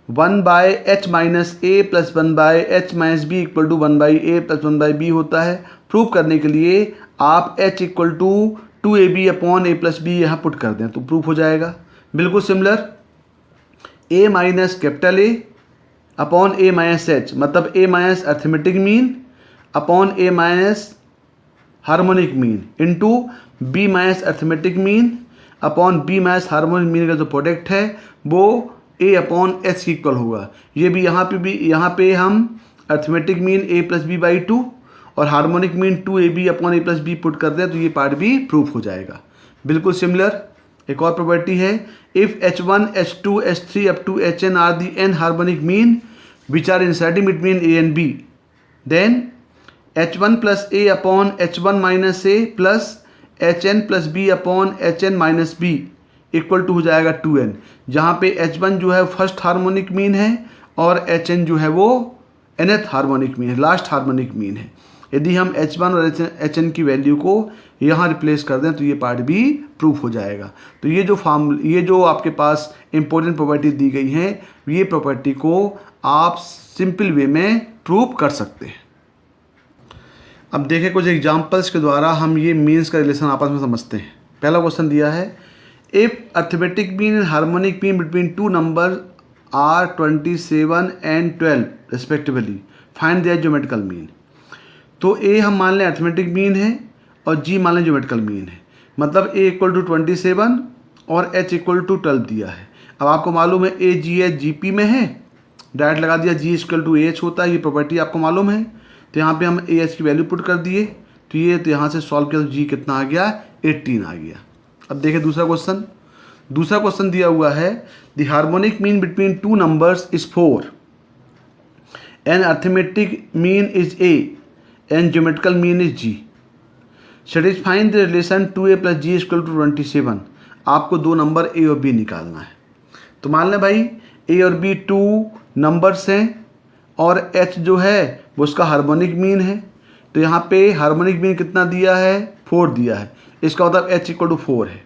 1/h minus a plus 1/h minus b equal to 1/a plus 1/b होता है। प्रूव करने के लिए आप H equal to 2AB upon A plus B यहाँ पुट कर दें तो प्रूफ हो जाएगा। बिल्कुल similar, A minus capital A upon A minus H, मतलब A minus arithmetic mean upon A minus harmonic mean into B minus arithmetic mean upon B minus harmonic mean का जो प्रोडक्ट है वो A अपॉन H की इक्वल होगा। ये भी यहाँ पे हम arithmetic mean A plus B by 2 और harmonic mean 2AB upon A plus B put कर दें तो ये पार्ट भी प्रूफ हो जाएगा। बिल्कुल सिमिलर एक और प्रॉपर्टी है, if H1, H2, H3 up to Hn are the n harmonic mean which are inserting between A and B, then H1 plus A upon H1 minus A plus Hn plus B upon Hn minus B equal to हो जाएगा 2n, जहाँ पे H1 जो है फर्स्ट हार्मोनिक मीन है और Hn जो है वो nth हार्मोनिक मीन है, लास्ट हार्मोनिक मीन है। यदि हम H1 और Hn की वैल्यू को यहाँ रिप्लेस कर दें तो ये पार्ट भी प्रूफ हो जाएगा। तो ये जो आपके पास इंपॉर्टेंट प्रॉपर्टी दी गई हैं, ये प्रॉपर्टी को आप सिंपल वे में प्रूव कर सकते हैं। अब देखें कुछ एग्जांपल्स के द्वारा हम ये मीन्स का रिलेशन आपस में समझते हैं। पहला क्वेश्चन दिया है, if arithmetic mean and harmonic mean between two number are 27 and 12 respectively find their geometrical mean. तो ए हम मान लें अर्थमेटिक मीन है और जी मान लें ज्योमेट्रिकल मीन है, मतलब ए इक्वल टू 27 और एच इक्वल टू 12 दिया है। अब आपको मालूम है ए जी एच जी पी में है, डायरेक्ट लगा दिया जी इक्वल टू एच होता है, ये प्रॉपर्टी आपको मालूम है। तो यहाँ पे हम ए एच की वैल्यू पुट कर दिए तो ये तो यहाँ से सॉल्व किया तो जी कितना आ गया 18 आ गया। अब देखिए दूसरा क्वेश्चन दिया हुआ है, the harmonic mean between two numbers is 4 and arithmetic mean is A and geometrical mean is G, satisfying the relation 2a plus G equal to 27। आपको दो नंबर ए और बी निकालना है। तो मान लें भाई ए और बी टू नंबर्स हैं और एच जो है वो उसका हार्मोनिक मीन है। तो यहाँ पे हार्मोनिक मीन कितना दिया है 4 दिया है, इसका मतलब एच इक्वल टू 4 है।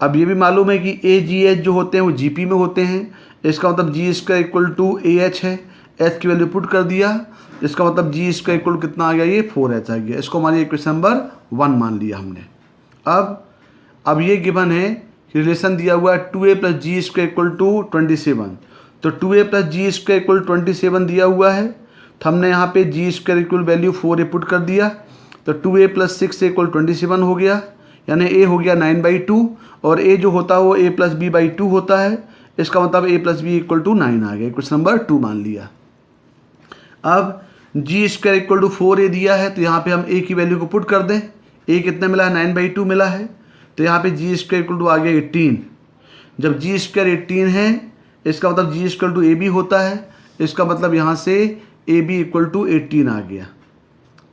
अब ये भी मालूम है कि ए जी एच जो होते हैं वो जी पी में होते हैं, इसका मतलब जी इसका इक्वल टू ए एच है, एच की वैल्यू पुट कर दिया, इसका मतलब जी इसका इक्वल कितना आ गया ये 4h आ गया। इसको मानिए क्वेश्चन नंबर 1 मान लिया हमने। अब ये गिवन है रिलेशन दिया हुआ है 2a plus G square equal to 27। तो 2a plus G square equal 27 दिया हुआ है, तो हमने यहाँ पे G square equal value 4a put कर दिया, तो 2a प्लस 6 इक्वल 27 हो गया, यानी a हो गया 9/2 और a जो होता है वो a प्लस बी बाई 2 होता है, इसका मतलब a plus B equal to 9 आ गया। क्वेश्चन नंबर 2 मान लिया। अब जी स्क्वायर इक्वल टू 4a दिया है तो यहाँ पे हम a की वैल्यू को पुट कर दें, a कितना मिला है 9/2 मिला है, तो यहाँ पे जी स्क्वायर इक्वल टू आ गया 18। जब जी स्क्वायर 18 है इसका मतलब जी इक्वल टू ए बी होता है, इसका मतलब यहाँ से ए बी इक्वल टू 18 आ गया।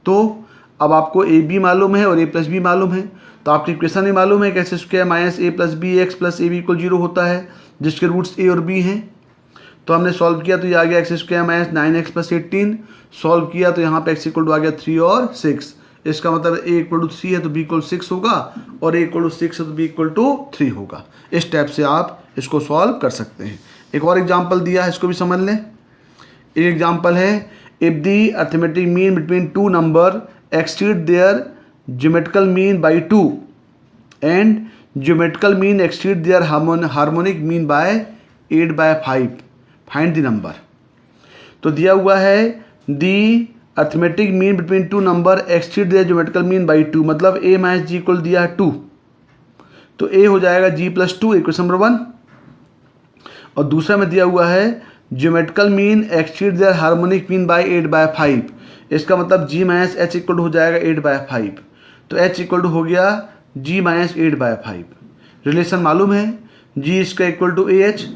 तो अब आपको ए बी मालूम है और ए प्लस बी मालूम है, तो आपकी इक्वेशन ही मालूम है कैसे square minus A plus B X plus A B equal 0 होता है, जिसके रूट्स ए और बी हैं। तो हमने सॉल्व किया तो ये आ गया x square minus 9x plus 18, solve किया तो यहाँ पे एक्स इक्वल टू आ गया 3 और 6, इसका मतलब ए इक्वल टू 3 है तो बी इक्वल 6 होगा और ए इक्वल टू 6 है तो बी इक्वल टू 3 होगा। इस टाइप से आप इसको सॉल्व कर सकते हैं। एक और एग्जाम्पल दिया है, इसको भी समझ लें। एक एग्जाम्पल है, if the arithmetic mean between two number exceed their geometrical mean by 2 and geometrical mean exceed their harmonic mean by 8/5, find the number. तो दिया हुआ है the arithmetic mean between two number exceed their geometrical mean by 2, मतलब a माइनस जी इक्वल दिया है 2, तो a हो जाएगा g प्लस 2 इक्वेशन नंबर 1। और दूसरा में दिया हुआ है geometrical mean exceed their harmonic mean by 8/5, इसका मतलब g माइनस h इक्वल हो जाएगा 8/5, तो h इक्वल हो गया g माइनस 8/5। रिलेशन मालूम है g इसका इक्वल टू ए एच,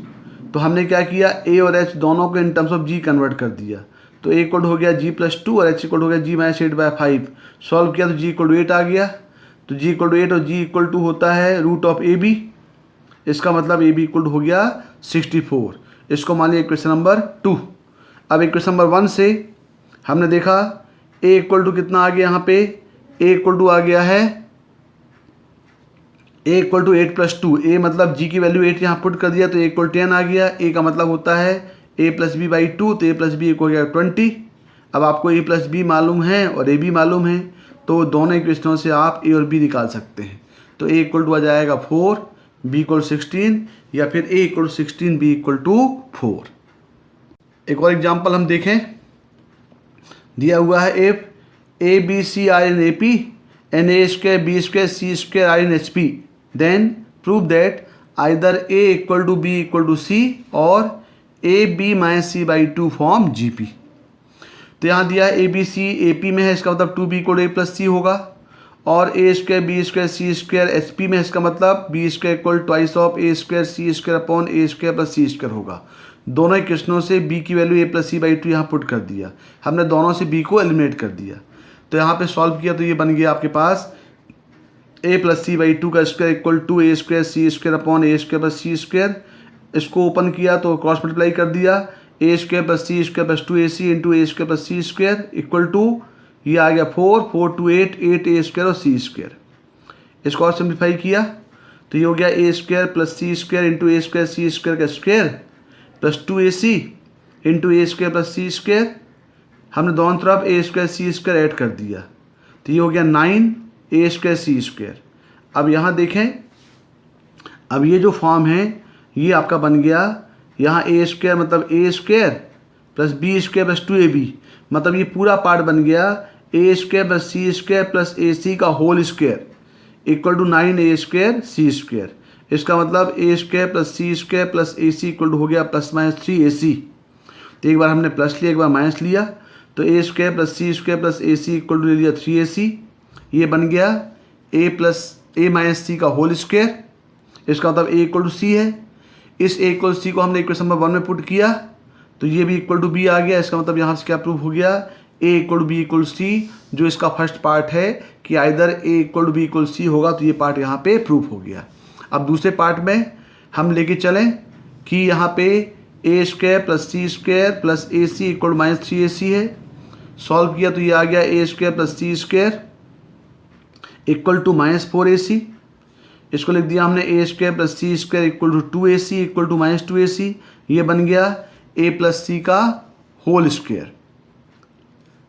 तो हमने क्या किया a और h दोनों को इन टर्म्स ऑफ g कन्वर्ट कर दिया, तो a इक्वल हो गया g प्लस 2 और h इक्वल हो गया g माइनस 8/5। सॉल्व किया तो g इक्वल टू 8 आ गया, तो g इक्वल टू 8 और g इक्वल टू होता है रूट ऑफ ए बी, इसका मतलब ए बी इक्वल हो गया 64। इसको मान लिया इक्वेशन नंबर 2। अब इक्वेशन नंबर 1 से हमने देखा a इक्वल टू कितना आ गया, यहाँ पे a इक्वल टू आ गया है a equal to 8 plus 2, a मतलब g की वैल्यू 8 यहाँ पुट कर दिया तो a इक्वल 10 आ गया। a का मतलब होता है a प्लस बी बाई 2, तो a प्लस बी इक्वल हो गया 20। अब आपको a प्लस बी मालूम है और a भी मालूम है, तो दोनों इक्वेशनों से आप ए और बी निकाल सकते हैं। तो ए इक्वल टू आ जाएगा 4, बी इक्वल 16, या फिर A equal 16, B equal to 4। एक और एग्जाम्पल हम देखें, दिया हुआ है if A B C are in A P and A square B square C square are in H P, then prove that either A equal to B equal to C और A B minus C by 2 form G P. तो यहाँ दिया ए बी सी ए पी में है, इसका मतलब 2b इक्वल ए प्लस सी होगा, और A square B square C square H P में है, इसका मतलब B square equal twice of A square C square upon A square plus C square होगा। दोनों इक्वेशनों से b की value a plus C by 2 यहाँ पुट कर दिया, हमने दोनों से b को एलिमिनेट कर दिया। तो यहाँ पे सॉल्व किया तो ये बन गया आपके पास a प्लस सी बाई 2 का square equal to A square C square upon A square plus C square. इसको ओपन किया तो क्रॉस मल्टीप्लाई कर दिया, A square plus C square plus 2ac into A square plus C square equal to ये आ गया 4, 4 टू 8, 8 ए स्क्वायर और सी स्क्वायर। इसको और सिंप्लीफाई किया तो ये हो गया A square plus C square into A square C square का square plus 2ac into A square plus C square. हमने दोनों तरफ ए स्क्वायर सी स्क्वायर ऐड कर दिया तो ये हो गया 9 ए स्क्वायर सी स्क्वायर। अब यहाँ देखें, अब ये जो फॉर्म है ये आपका बन गया, यहाँ ए स्क्वायर मतलब A square plus B square plus 2ab, मतलब ये पूरा पार्ट बन गया A square plus C square plus A C का whole square equal to 9 A square C square. इसका मतलब A square plus C square plus A C equal to हो गया प्लस माइनस 3ac। तो एक बार हमने प्लस लिया, एक बार माइनस लिया, तो A square plus C square plus A C equal to ले लिया 3ac। ये बन गया ए प्लस ए माइनस सी का होल स्क्वायर, इसका मतलब ए इक्वल टू सी है। इस ए इक्वल सी को हमने इक्वेशन नंबर 1 में पुट किया तो ये भी इक्वल टू बी आ गया। इसका मतलब यहाँ से क्या प्रूफ हो गया, A equal to B equal C, जो इसका फर्स्ट पार्ट है कि either A equal to B equal C होगा, तो ये पार्ट यहाँ पे प्रूफ हो गया। अब दूसरे पार्ट में हम लेके चलें कि यहाँ पे A square plus C square plus A C equal to minus 3ac है। सॉल्व किया तो ये आ गया A square plus C square equal to minus 4ac। इसको लिख दिया हमने A square plus C square equal to 2ac equal to minus 2ac। ये बन गया ए प्लस सी का whole square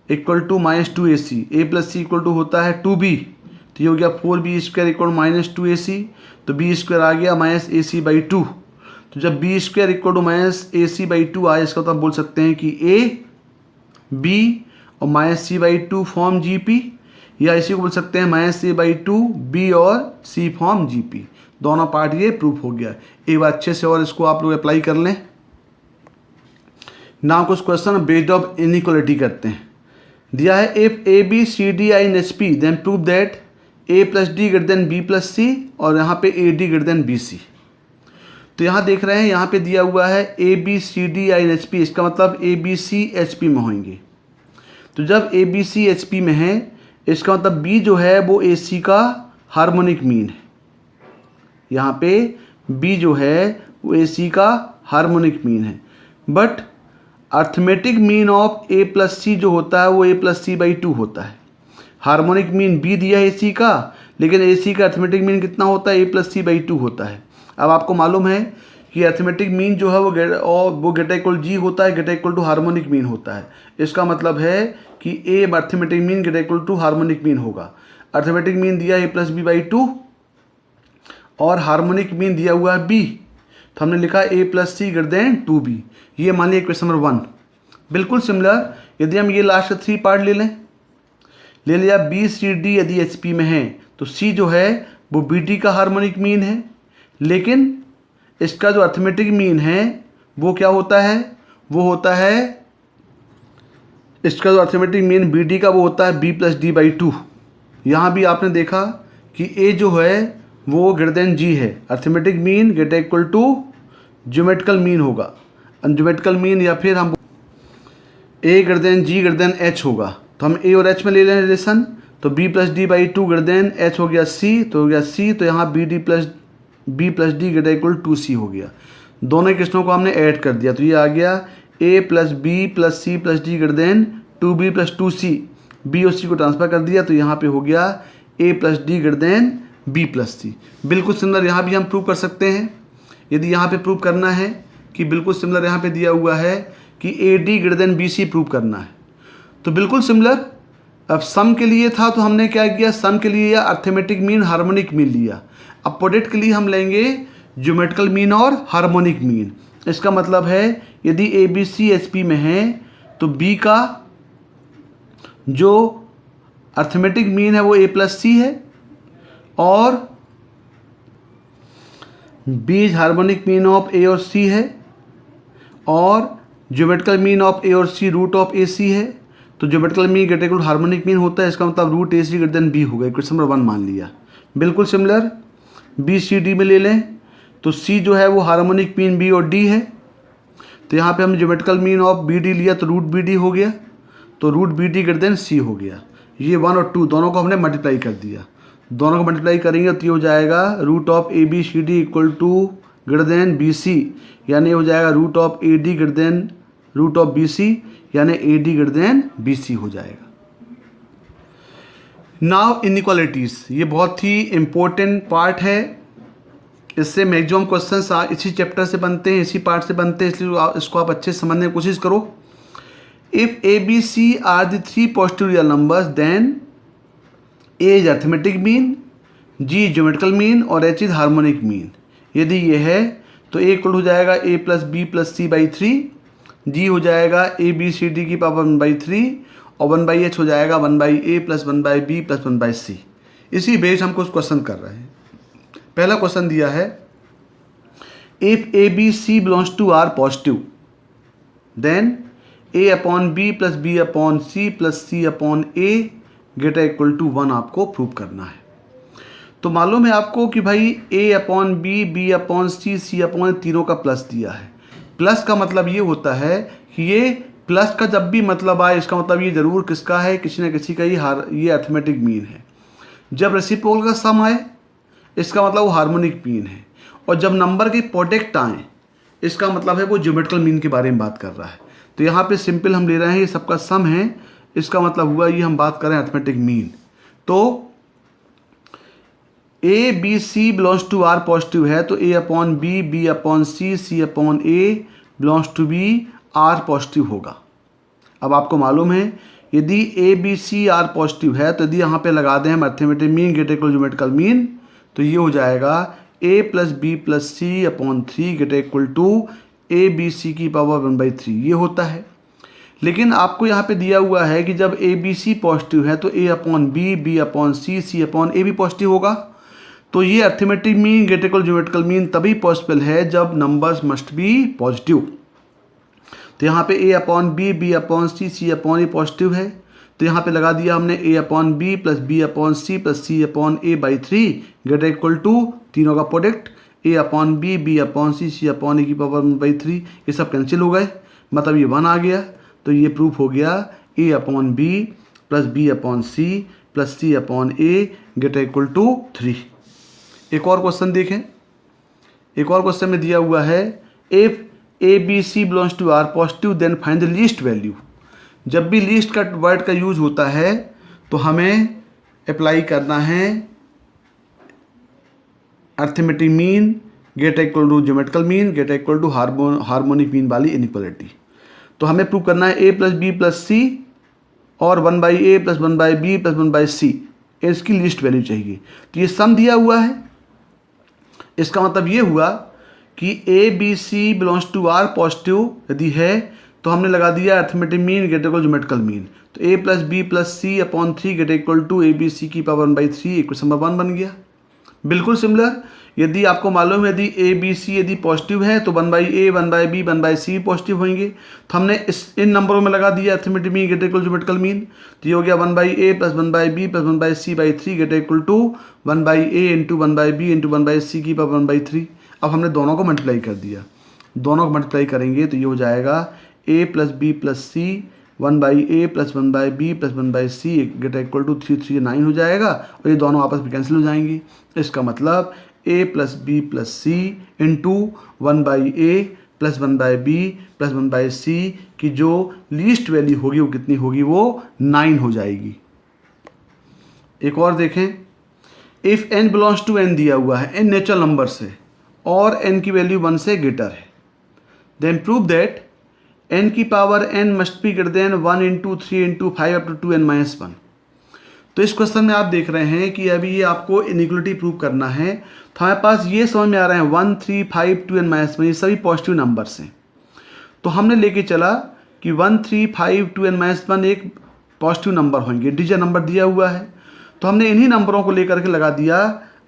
equal to minus 2ac। A plus C equal to होता है 2b, तो ये हो गया 4b square equal to minus 2ac। तो b स्क्वायर आ गया माइनस ac बाई 2। तो जब b square equal to minus ac by 2 आए, इसका तो आप बोल सकते हैं कि a b और minus c by 2 form gp, या इसी को बोल सकते हैं माइनस a बाई 2 b और c फॉर्म gp। दोनों पार्ट ये प्रूफ हो गया। एक बार अच्छे से और इसको आप लोग अप्लाई कर लें। ना कुछ क्वेश्चन बेस्ड ऑफ इनइक्वालिटी करते हैं। दिया है if A B C D I in H P then prove that A plus D greater than B plus C, और यहाँ पे A D greater than B C. तो यहाँ देख रहे हैं, यहाँ पे दिया हुआ है A B C D I in H P, इसका मतलब A B C H P में होंगे। तो जब A B C H P में है, इसका मतलब बी जो है वो ए सी का हार्मोनिक मीन है। यहाँ पे बी जो है वो ए सी का हार्मोनिक मीन है, but arithmetic mean of A plus C जो होता है वो ए प्लस सी बाई 2 होता है। हार्मोनिक मीन बी दिया है ए सी का, लेकिन ए सी का अर्थमेटिक मीन कितना होता है, ए प्लस सी बाई 2 होता है। अब आपको मालूम है कि अर्थमेटिक मीन जो है वो गेटा इक्वल जी होता है, greater equal to harmonic mean होता है। इसका मतलब है कि A arithmetic mean greater equal to harmonic mean होगा। अर्थमेटिक मीन दिया ए प्लस बी बाई 2 और हार्मोनिक मीन दिया हुआ है बी, तो हमने लिखा ए प्लस सी ग्रेटर देन 2b। ये मान लिया क्वेश्चन नंबर 1। बिल्कुल सिमिलर यदि हम ये लास्ट 3 पार्ट ले लिया बी सी डी यदि एच पी में है, तो सी जो है वो बी डी का हार्मोनिक मीन है, लेकिन इसका जो अर्थमेटिक मीन है वो क्या होता है, वो होता है इसका जो अर्थमेटिक मीन बी डी का वो होता है बी प्लस डी बाई 2। यहाँ भी आपने देखा कि ए जो है वो ग्रेटर देन जी है। Arithmetic mean greater equal to geometrical mean होगा, ज्योमेट्रिकल मीन, या फिर हम A greater than G greater than H होगा। तो हम ए और एच में ले लें रिलेशन, तो B plus D by 2 greater than H हो गया सी, तो हो गया सी, तो यहाँ B plus D greater equal to C हो गया। दोनों इक्वेशनों को हमने ऐड कर दिया, तो ये आ गया A plus B plus C plus D greater than 2b plus 2c। B और सी को ट्रांसफर कर दिया, तो यहाँ पे हो गया A plus D greater than B plus C. बिल्कुल सिमिलर यहाँ भी हम प्रूव कर सकते हैं। यदि यहाँ पे प्रूव करना है कि बिल्कुल सिमिलर यहाँ पे दिया हुआ है कि A D greater than B C prove करना है, तो बिल्कुल सिमिलर अब सम के लिए था तो हमने क्या किया, सम के लिए या अर्थमेटिक मीन हार्मोनिक मीन लिया। अब प्रोडक्ट के लिए हम लेंगे ज्योमेट्रिकल मीन और हार्मोनिक मीन। इसका मतलब है यदि A B C S P में है तो बी का जो अर्थमेटिक मीन है वो ए प्लस सी है और B is harmonic mean of A और सी है और ज्योमेट्रिकल मीन ऑफ ए और सी रूट ऑफ ए सी है। तो geometrical mean greater equal to harmonic mean होता है, इसका मतलब root A C greater than B हो गया। क्वेश्चन नंबर 1 मान लिया। बिल्कुल सिमिलर बी सी डी में ले लें तो सी जो है वो हार्मोनिक मीन बी और डी है, तो यहाँ पे हम geometrical mean of B D लिया तो रूट बी डी हो गया, तो root B D greater than C हो गया। ये 1 और 2 दोनों को हमने मल्टीप्लाई कर दिया, दोनों को मल्टीप्लाई करेंगे तो ये हो जाएगा root of A B C D equal to greater than B C, यानी हो जाएगा root of A D greater than root of B C, यानी A D greater than B C हो जाएगा। नाउ इनइक्वालिटीज, ये बहुत ही इंपॉर्टेंट पार्ट है, इससे मैक्सिमम क्वेश्चंस इसी चैप्टर से बनते हैं, इसी पार्ट से बनते हैं, इसलिए इसको आप अच्छे से समझने की कोशिश करो। If A B C are the 3 positive real numbers then A is arithmetic mean, G geometrical mean और एच इज हार्मोनिक मीन। यदि ये है तो ए इक्वल हो जाएगा A plus B plus C by 3, G हो जाएगा ए बी सी डी की पावर 1/3 और 1/h हो जाएगा 1/a plus 1/b plus 1/c। इसी बेस हमको क्वेश्चन कर रहे हैं। पहला क्वेश्चन दिया है if A B C belongs to R positive then a upon B plus B upon C plus C upon A greater equal to 1 आपको प्रूव करना है। तो मालूम है आपको कि भाई a upon B, B upon C, C upon तीनों का प्लस दिया है। प्लस का मतलब ये होता है कि ये प्लस का जब भी मतलब आए इसका मतलब ये ज़रूर किसका है, किसी न किसी का ये अर्थमेटिक मीन है। जब रेसिप्रोकल का सम आए इसका मतलब वो हार्मोनिक मीन है, और जब नंबर के प्रोडक्ट आए इसका मतलब है वो ज्योमेट्रिकल मीन के बारे में बात कर रहा है। तो यहाँ पे सिंपल हम ले रहे हैं ये सबका सम है, इसका मतलब हुआ ये हम बात कर रहे हैं अर्थमेटिक मीन। तो A B C belongs to R positive है तो A upon B, B upon C, C upon A belongs to be R positive होगा। अब आपको मालूम है यदि A B C R positive है तो यदि यहाँ पे लगा दें हम arithmetic mean greater equal geometrical mean तो ये हो जाएगा A plus B plus C upon 3 greater equal to A B C की पावर 1/3 ये होता है। लेकिन आपको यहाँ पे दिया हुआ है कि जब ए बी सी पॉजिटिव है तो A upon B, B upon C, C upon A भी पॉजिटिव होगा। तो ये arithmetic mean greater equal geometrical mean तभी पॉसिबल है जब नंबर्स मस्ट बी पॉजिटिव। तो यहाँ पे A upon B, B upon C, C upon A positive है, तो यहाँ पे लगा दिया हमने A upon B plus B upon C plus C upon A by 3 greater equal to तीनों का product A upon B, B upon C, C upon A की पावर 1/3, ये सब कैंसिल हो गए, मतलब ये 1 आ गया। तो ये प्रूफ हो गया A upon B plus B upon C plus C upon A greater equal to 3। एक और क्वेश्चन देखें, एक और क्वेश्चन में दिया हुआ है if A B C belongs to R positive then find the least value. जब भी लीस्ट का वर्ड का यूज होता है तो हमें अप्लाई करना है arithmetic mean greater equal to geometrical mean greater equal to harmonic mean वाली इनइक्वालिटी। तो हमें प्रूव करना है A plus B plus C और 1/a plus 1/b plus 1/c इसकी लिस्ट वैल्यू चाहिए। तो ये सम दिया हुआ है, इसका मतलब ये हुआ कि A B C belongs to R positive यदि है तो हमने लगा दिया arithmetic mean greater equal geometrical mean. तो A plus B plus C upon 3 greater equal to A B C की पावर 1/3 इक्वेशन नंबर 1 बन गया। बिल्कुल सिमिलर यदि आपको मालूम है यदि ए बी सी यदि पॉजिटिव है तो 1/a 1/b 1/c पॉजिटिव होंगे। तो हमने इन नंबरों में लगा दिया arithmetic mean greater equal geometrical mean. तो ये हो गया 1/a plus 1/b plus 1/c/3 greater equal to 1/a into 1/b into 1/c की पावर 1/3। अब हमने दोनों को मल्टीप्लाई कर दिया, दोनों को मल्टीप्लाई करेंगे तो ये हो जाएगा a plus B plus C 1/a plus 1/b plus 1/c greater equal to 3 9 हो जाएगा और ये दोनों आपस में कैंसिल हो जाएंगे। इसका मतलब a plus B plus C into 1/a plus 1/b plus 1/c की जो लीस्ट वैल्यू होगी वो कितनी होगी, वो 9 हो जाएगी। एक और देखें if n belongs to n दिया हुआ है, n नेचुरल नंबर से और n की वैल्यू 1 से ग्रेटर है, देन प्रूव दैट n की power n must be greater than 1 into 3 into 5 up to 2n-1। तो इस क्वेश्चन में आप देख रहे हैं कि अभी ये आपको इनइक्वलिटी प्रूव करना है, तो हमारे पास ये समझ में आ रहा है 1, 3, 5, 2 एंड -1 ये सभी पॉजिटिव नंबर्स हैं। तो हमने लेके चला कि 1, 3, 5, 2 एंड -1 एक पॉजिटिव नंबर होंगे, डिजिट नंबर दिया हुआ है, तो हमने इन्हीं नंबरों को लेकर के लगा दिया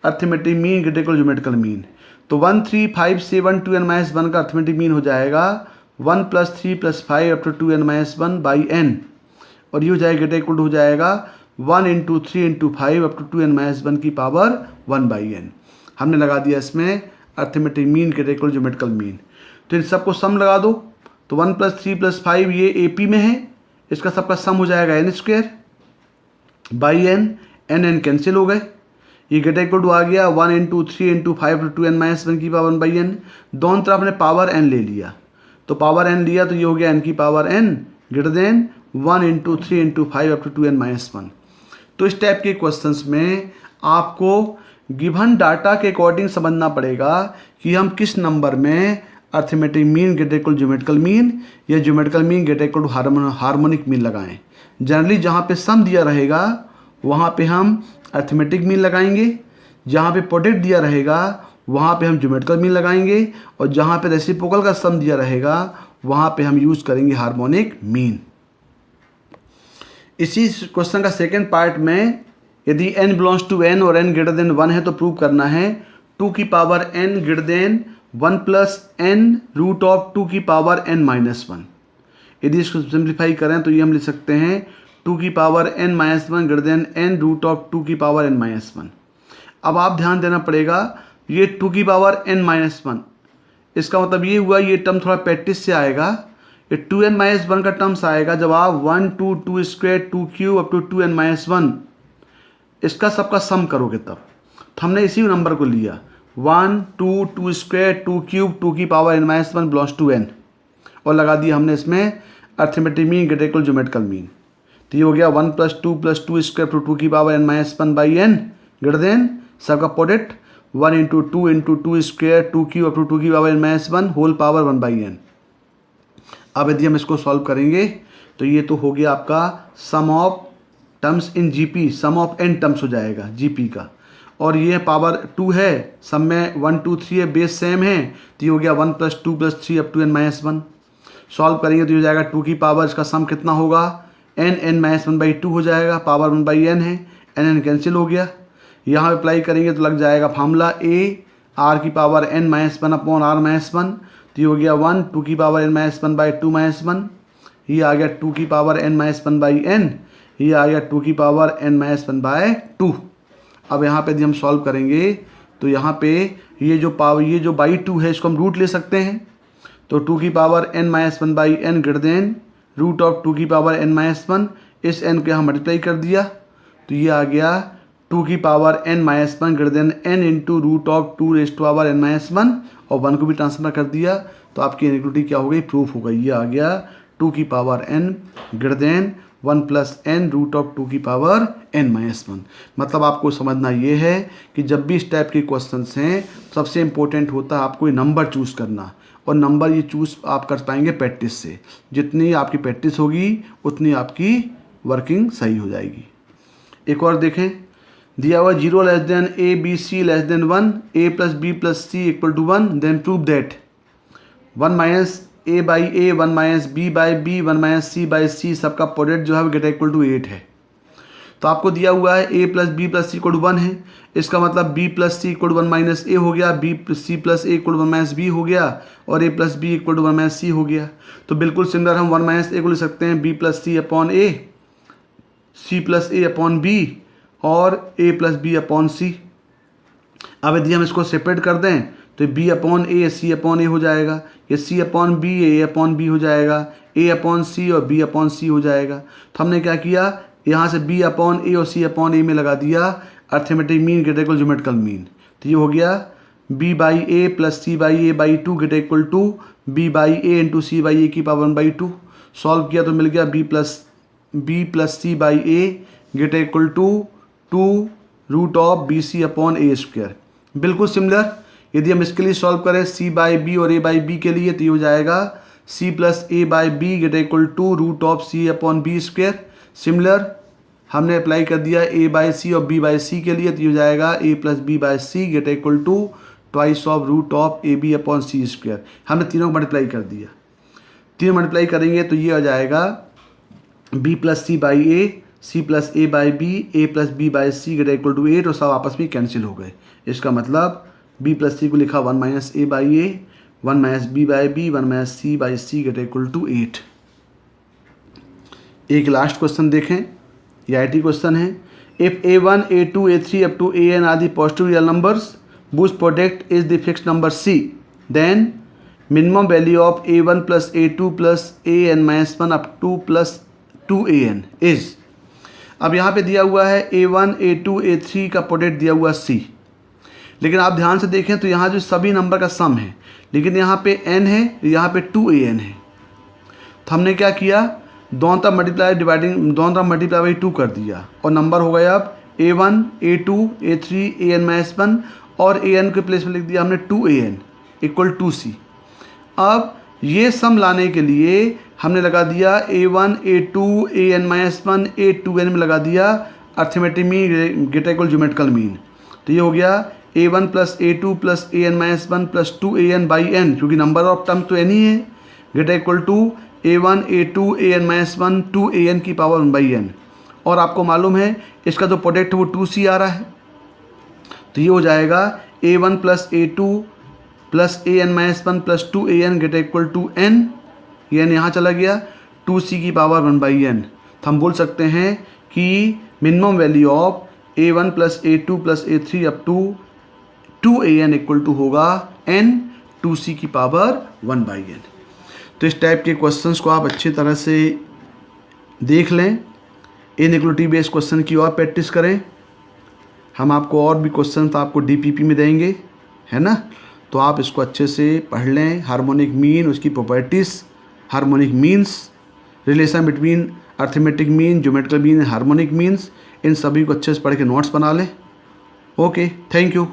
arithmetic mean greater equal geometrical mean. तो 1, 3, 5, 7, 2 एंड -1 का अर्थमेटिक मीन हो जाएगा 1 + 3 + 5 up to 2 and -1 by n, और ये हो जाएगा ग्रेटर इक्वल हो जाएगा 1 × 3 × 5 अप टू 2 एंड -1 की पावर 1/n। हमने लगा दिया इसमें arithmetic mean greater equal geometrical mean. तो इन सबको सम लगा दो, तो 1 + 3 + 5 ये AP में है, इसका सबका सम हो जाएगा n² by n, n cancel हो गए, ये ग्रेटर इक्वल टू आ गया 1 × 3 × 5 अप टू 2 एंड -1 की पावर 1/n। दोनों तरफ हमने पावर n ले लिया, तो पावर n लिया तो ये हो गया n की power n greater than 1 × 3 × 5 up to 2 and -1। तो इस टाइप के क्वेश्चंस में आपको गिवन डाटा के अकॉर्डिंग समझना पड़ेगा कि हम किस नंबर में arithmetic mean greater equal geometrical mean या geometrical mean greater equal to harmonic mean लगाएं। जनरली जहाँ पे सम दिया रहेगा वहाँ पे हम अर्थमेटिक मीन लगाएंगे, जहाँ पे प्रोडक्ट दिया रहेगा वहाँ पे हम ज्योमेट्रिकल मीन लगाएंगे, और जहाँ पे रेसिप्रोकल का सम दिया रहेगा वहाँ पे हम यूज़ करेंगे हार्मोनिक मीन। इसी क्वेश्चन का सेकेंड पार्ट में यदि n बिलोंग्स टू n और n ग्रेटर देन 1 है तो प्रूव करना है 2 की power n greater than 1 + n root of 2 की पावर n - 1। यदि इसको सिंप्लीफाई करें तो ये हम लिख सकते हैं 2 की power n - 1 greater than n root of 2 की पावर n - 1। अब आप ध्यान देना पड़ेगा, ये 2 की पावर n - 1 इसका मतलब ये हुआ, ये टर्म थोड़ा प्रैक्टिस से आएगा, ये 2n - 1 का टर्म्स आएगा जब आप 1, 2, 2² 2³ अप टू 2n - 1 इसका सबका सम करोगे तब। तो हमने इसी नंबर को लिया 1, 2, 2² 2³ 2 की power n - 1 belongs to n, और लगा दिया हमने इसमें arithmetic mean greater equal geometrical mean. तो ये हो गया 1 + 2 + 2² टू 2 की power n - 1/n greater then सबका प्रोडक्ट 1 × 2 × 2² 2³ अप टू 2 की power n - 1 whole power 1/n। अब यदि हम इसको सॉल्व करेंगे तो ये तो हो गया आपका sum of terms in GP, sum of n terms हो जाएगा GP का, और ये पावर 2 है, सम में 1, 2, 3 है, बेस सेम है, तो ये हो गया 1 + 2 + 3 अप टू n - 1। सॉल्व करेंगे तो ये हो जाएगा 2 की पावर, इसका सम कितना होगा n 1/2 हो जाएगा, पावर 1/n है, n कैंसिल हो गया। यहाँ अप्लाई करेंगे तो लग जाएगा फार्मूला A r की पावर n - 1 अपॉन r - 1, तो ये हो गया 1 2 की पावर n - 1/2 - 1, ये आ गया 2 की पावर n - 1/n, ये आ गया 2 की पावर n - 1/2। अब यहाँ पे यदि हम सॉल्व करेंगे तो यहाँ पे ये जो बाई 2 है इसको हम रूट ले सकते हैं, तो 2 की power n - 1/n greater than root of 2 की पावर n - 1, इस n के हम मल्टीप्लाई कर दिया तो ये आ गया 2 की power n - 1 greater than n into root of 2 n - 1, और 1 को भी ट्रांसफर कर दिया तो आपकी इनइक्वलिटी क्या हो गई, प्रूफ हो गई। ये आ गया 2 की power n greater than 1 + n root of 2 की पावर n - 1। मतलब आपको समझना ये है कि जब भी इस टाइप के क्वेश्चंस हैं सबसे इंपॉर्टेंट होता है आपको ये नंबर चूज़ करना, और नंबर ये चूज़ आप कर पाएंगे प्रैक्टिस से। जितनी आपकी प्रैक्टिस होगी उतनी आपकी वर्किंग सही हो जाएगी। एक और देखें, दिया हुआ 0 less than a b c less than 1, a + b + c equal to 1, then prove that 1 - a/a 1 - b/b 1 - c/c सबका प्रोडक्ट जो है ग्रेटर इक्वल टू 8 है। तो आपको दिया हुआ है a + b + c equal to 1 है, इसका मतलब b + c equal to 1 - a हो गया, b c + a equal to 1 - b हो गया, और a + b equal to 1 - c हो गया। तो बिल्कुल सिमिलर हम 1 - a को ले सकते हैं b + c upon a, c + a upon b और a + b अपॉन c। अब यदि हम इसको सेपरेट कर दें तो b upon a c upon a हो जाएगा, ये c upon b a upon b हो जाएगा, a अपॉन c और b अपॉन c हो जाएगा। तो हमने क्या किया, यहाँ से b अपॉन a और c अपॉन a में लगा दिया arithmetic mean greater equal geometrical mean. तो ये हो गया b/a + c/a/2 greater equal to b/a into c/a की पावर 1/2। सॉल्व किया तो मिल गया b + c/a greater equal to 2 root of bc upon a²। बिल्कुल सिमिलर यदि हम इसके लिए सॉल्व करें c/b और a/b के लिए तो ये हो जाएगा c + a/b greater equal to root of c upon b²। Similar हमने अप्लाई कर दिया ए बाई सी और बी बाई सी के लिए, तो ये हो जाएगा A plus B by C gate equal to twice of root of A B upon C square. हमने तीनों को मल्टीप्लाई कर दिया, तीनों मल्टीप्लाई करेंगे तो ये आ जाएगा B plus C by A, C plus A by B, A plus B by C gate equal to 8 और सब आपस में कैंसिल हो गए। इसका मतलब बी प्लस सी को लिखा 1 minus A by A, 1 minus B by B, 1 minus C by C gate equal to 8। एक लास्ट क्वेश्चन देखें, ये आईटी क्वेश्चन है। If A1, A2, A3 up to AN are the positive real numbers whose product is the fixed number C, then minimum value of A1 plus A2 plus AN minus 1 up to plus 2AN is। अब यहाँ पे दिया हुआ है A1, A2, A3 का प्रोडक्ट दिया हुआ C, लेकिन आप ध्यान से देखें तो यहाँ जो सभी नंबर का सम है, लेकिन यहाँ पे N है, यहाँ पे 2AN है। तो हमने क्या किया, दोनों तरफ मल्टीप्लाई डिवाइडिंग, दोनों तरफ मल्टीप्लाई बाई 2 कर दिया और नंबर हो गया अब A1, A2, A3, AN minus 1 और AN के प्लेस में लिख दिया हमने 2AN इक्वल टू C। अब ये सम लाने के लिए हमने लगा दिया A1, A2, AN minus 1, A2N में लगा दिया arithmetic mean get equal geometrical mean. तो ये हो गया A1 plus A2 plus AN minus 1 plus 2AN by N, क्योंकि नंबर ऑफ टर्म तो N ही है, get equal to A1, A2, AN minus 1 2AN की पावर 1 बाई N। और आपको मालूम है इसका जो प्रोडक्ट है वो 2C आ रहा है, तो ये हो जाएगा A1 plus A2 plus AN minus 1 plus 2AN get equal to N, ये N यहाँ चला गया, 2C की पावर 1 बाई N। तो हम बोल सकते हैं कि minimum value of A1 plus A2 plus A3 up to 2AN equal to होगा N 2C की पावर 1 बाई N। तो इस टाइप के क्वेश्चंस को आप अच्छी तरह से देख लें, इनइक्वलिटी बेस्ड क्वेश्चन की और प्रैक्टिस करें। हम आपको और भी क्वेश्चन तो आपको DPP में देंगे, है ना, तो आप इसको अच्छे से पढ़ लें। हार्मोनिक मीन, उसकी properties, harmonic means, relation between arithmetic mean, geometrical mean, harmonic means, इन सभी को अच्छे से पढ़ के नोट्स बना लें। Okay, thank you.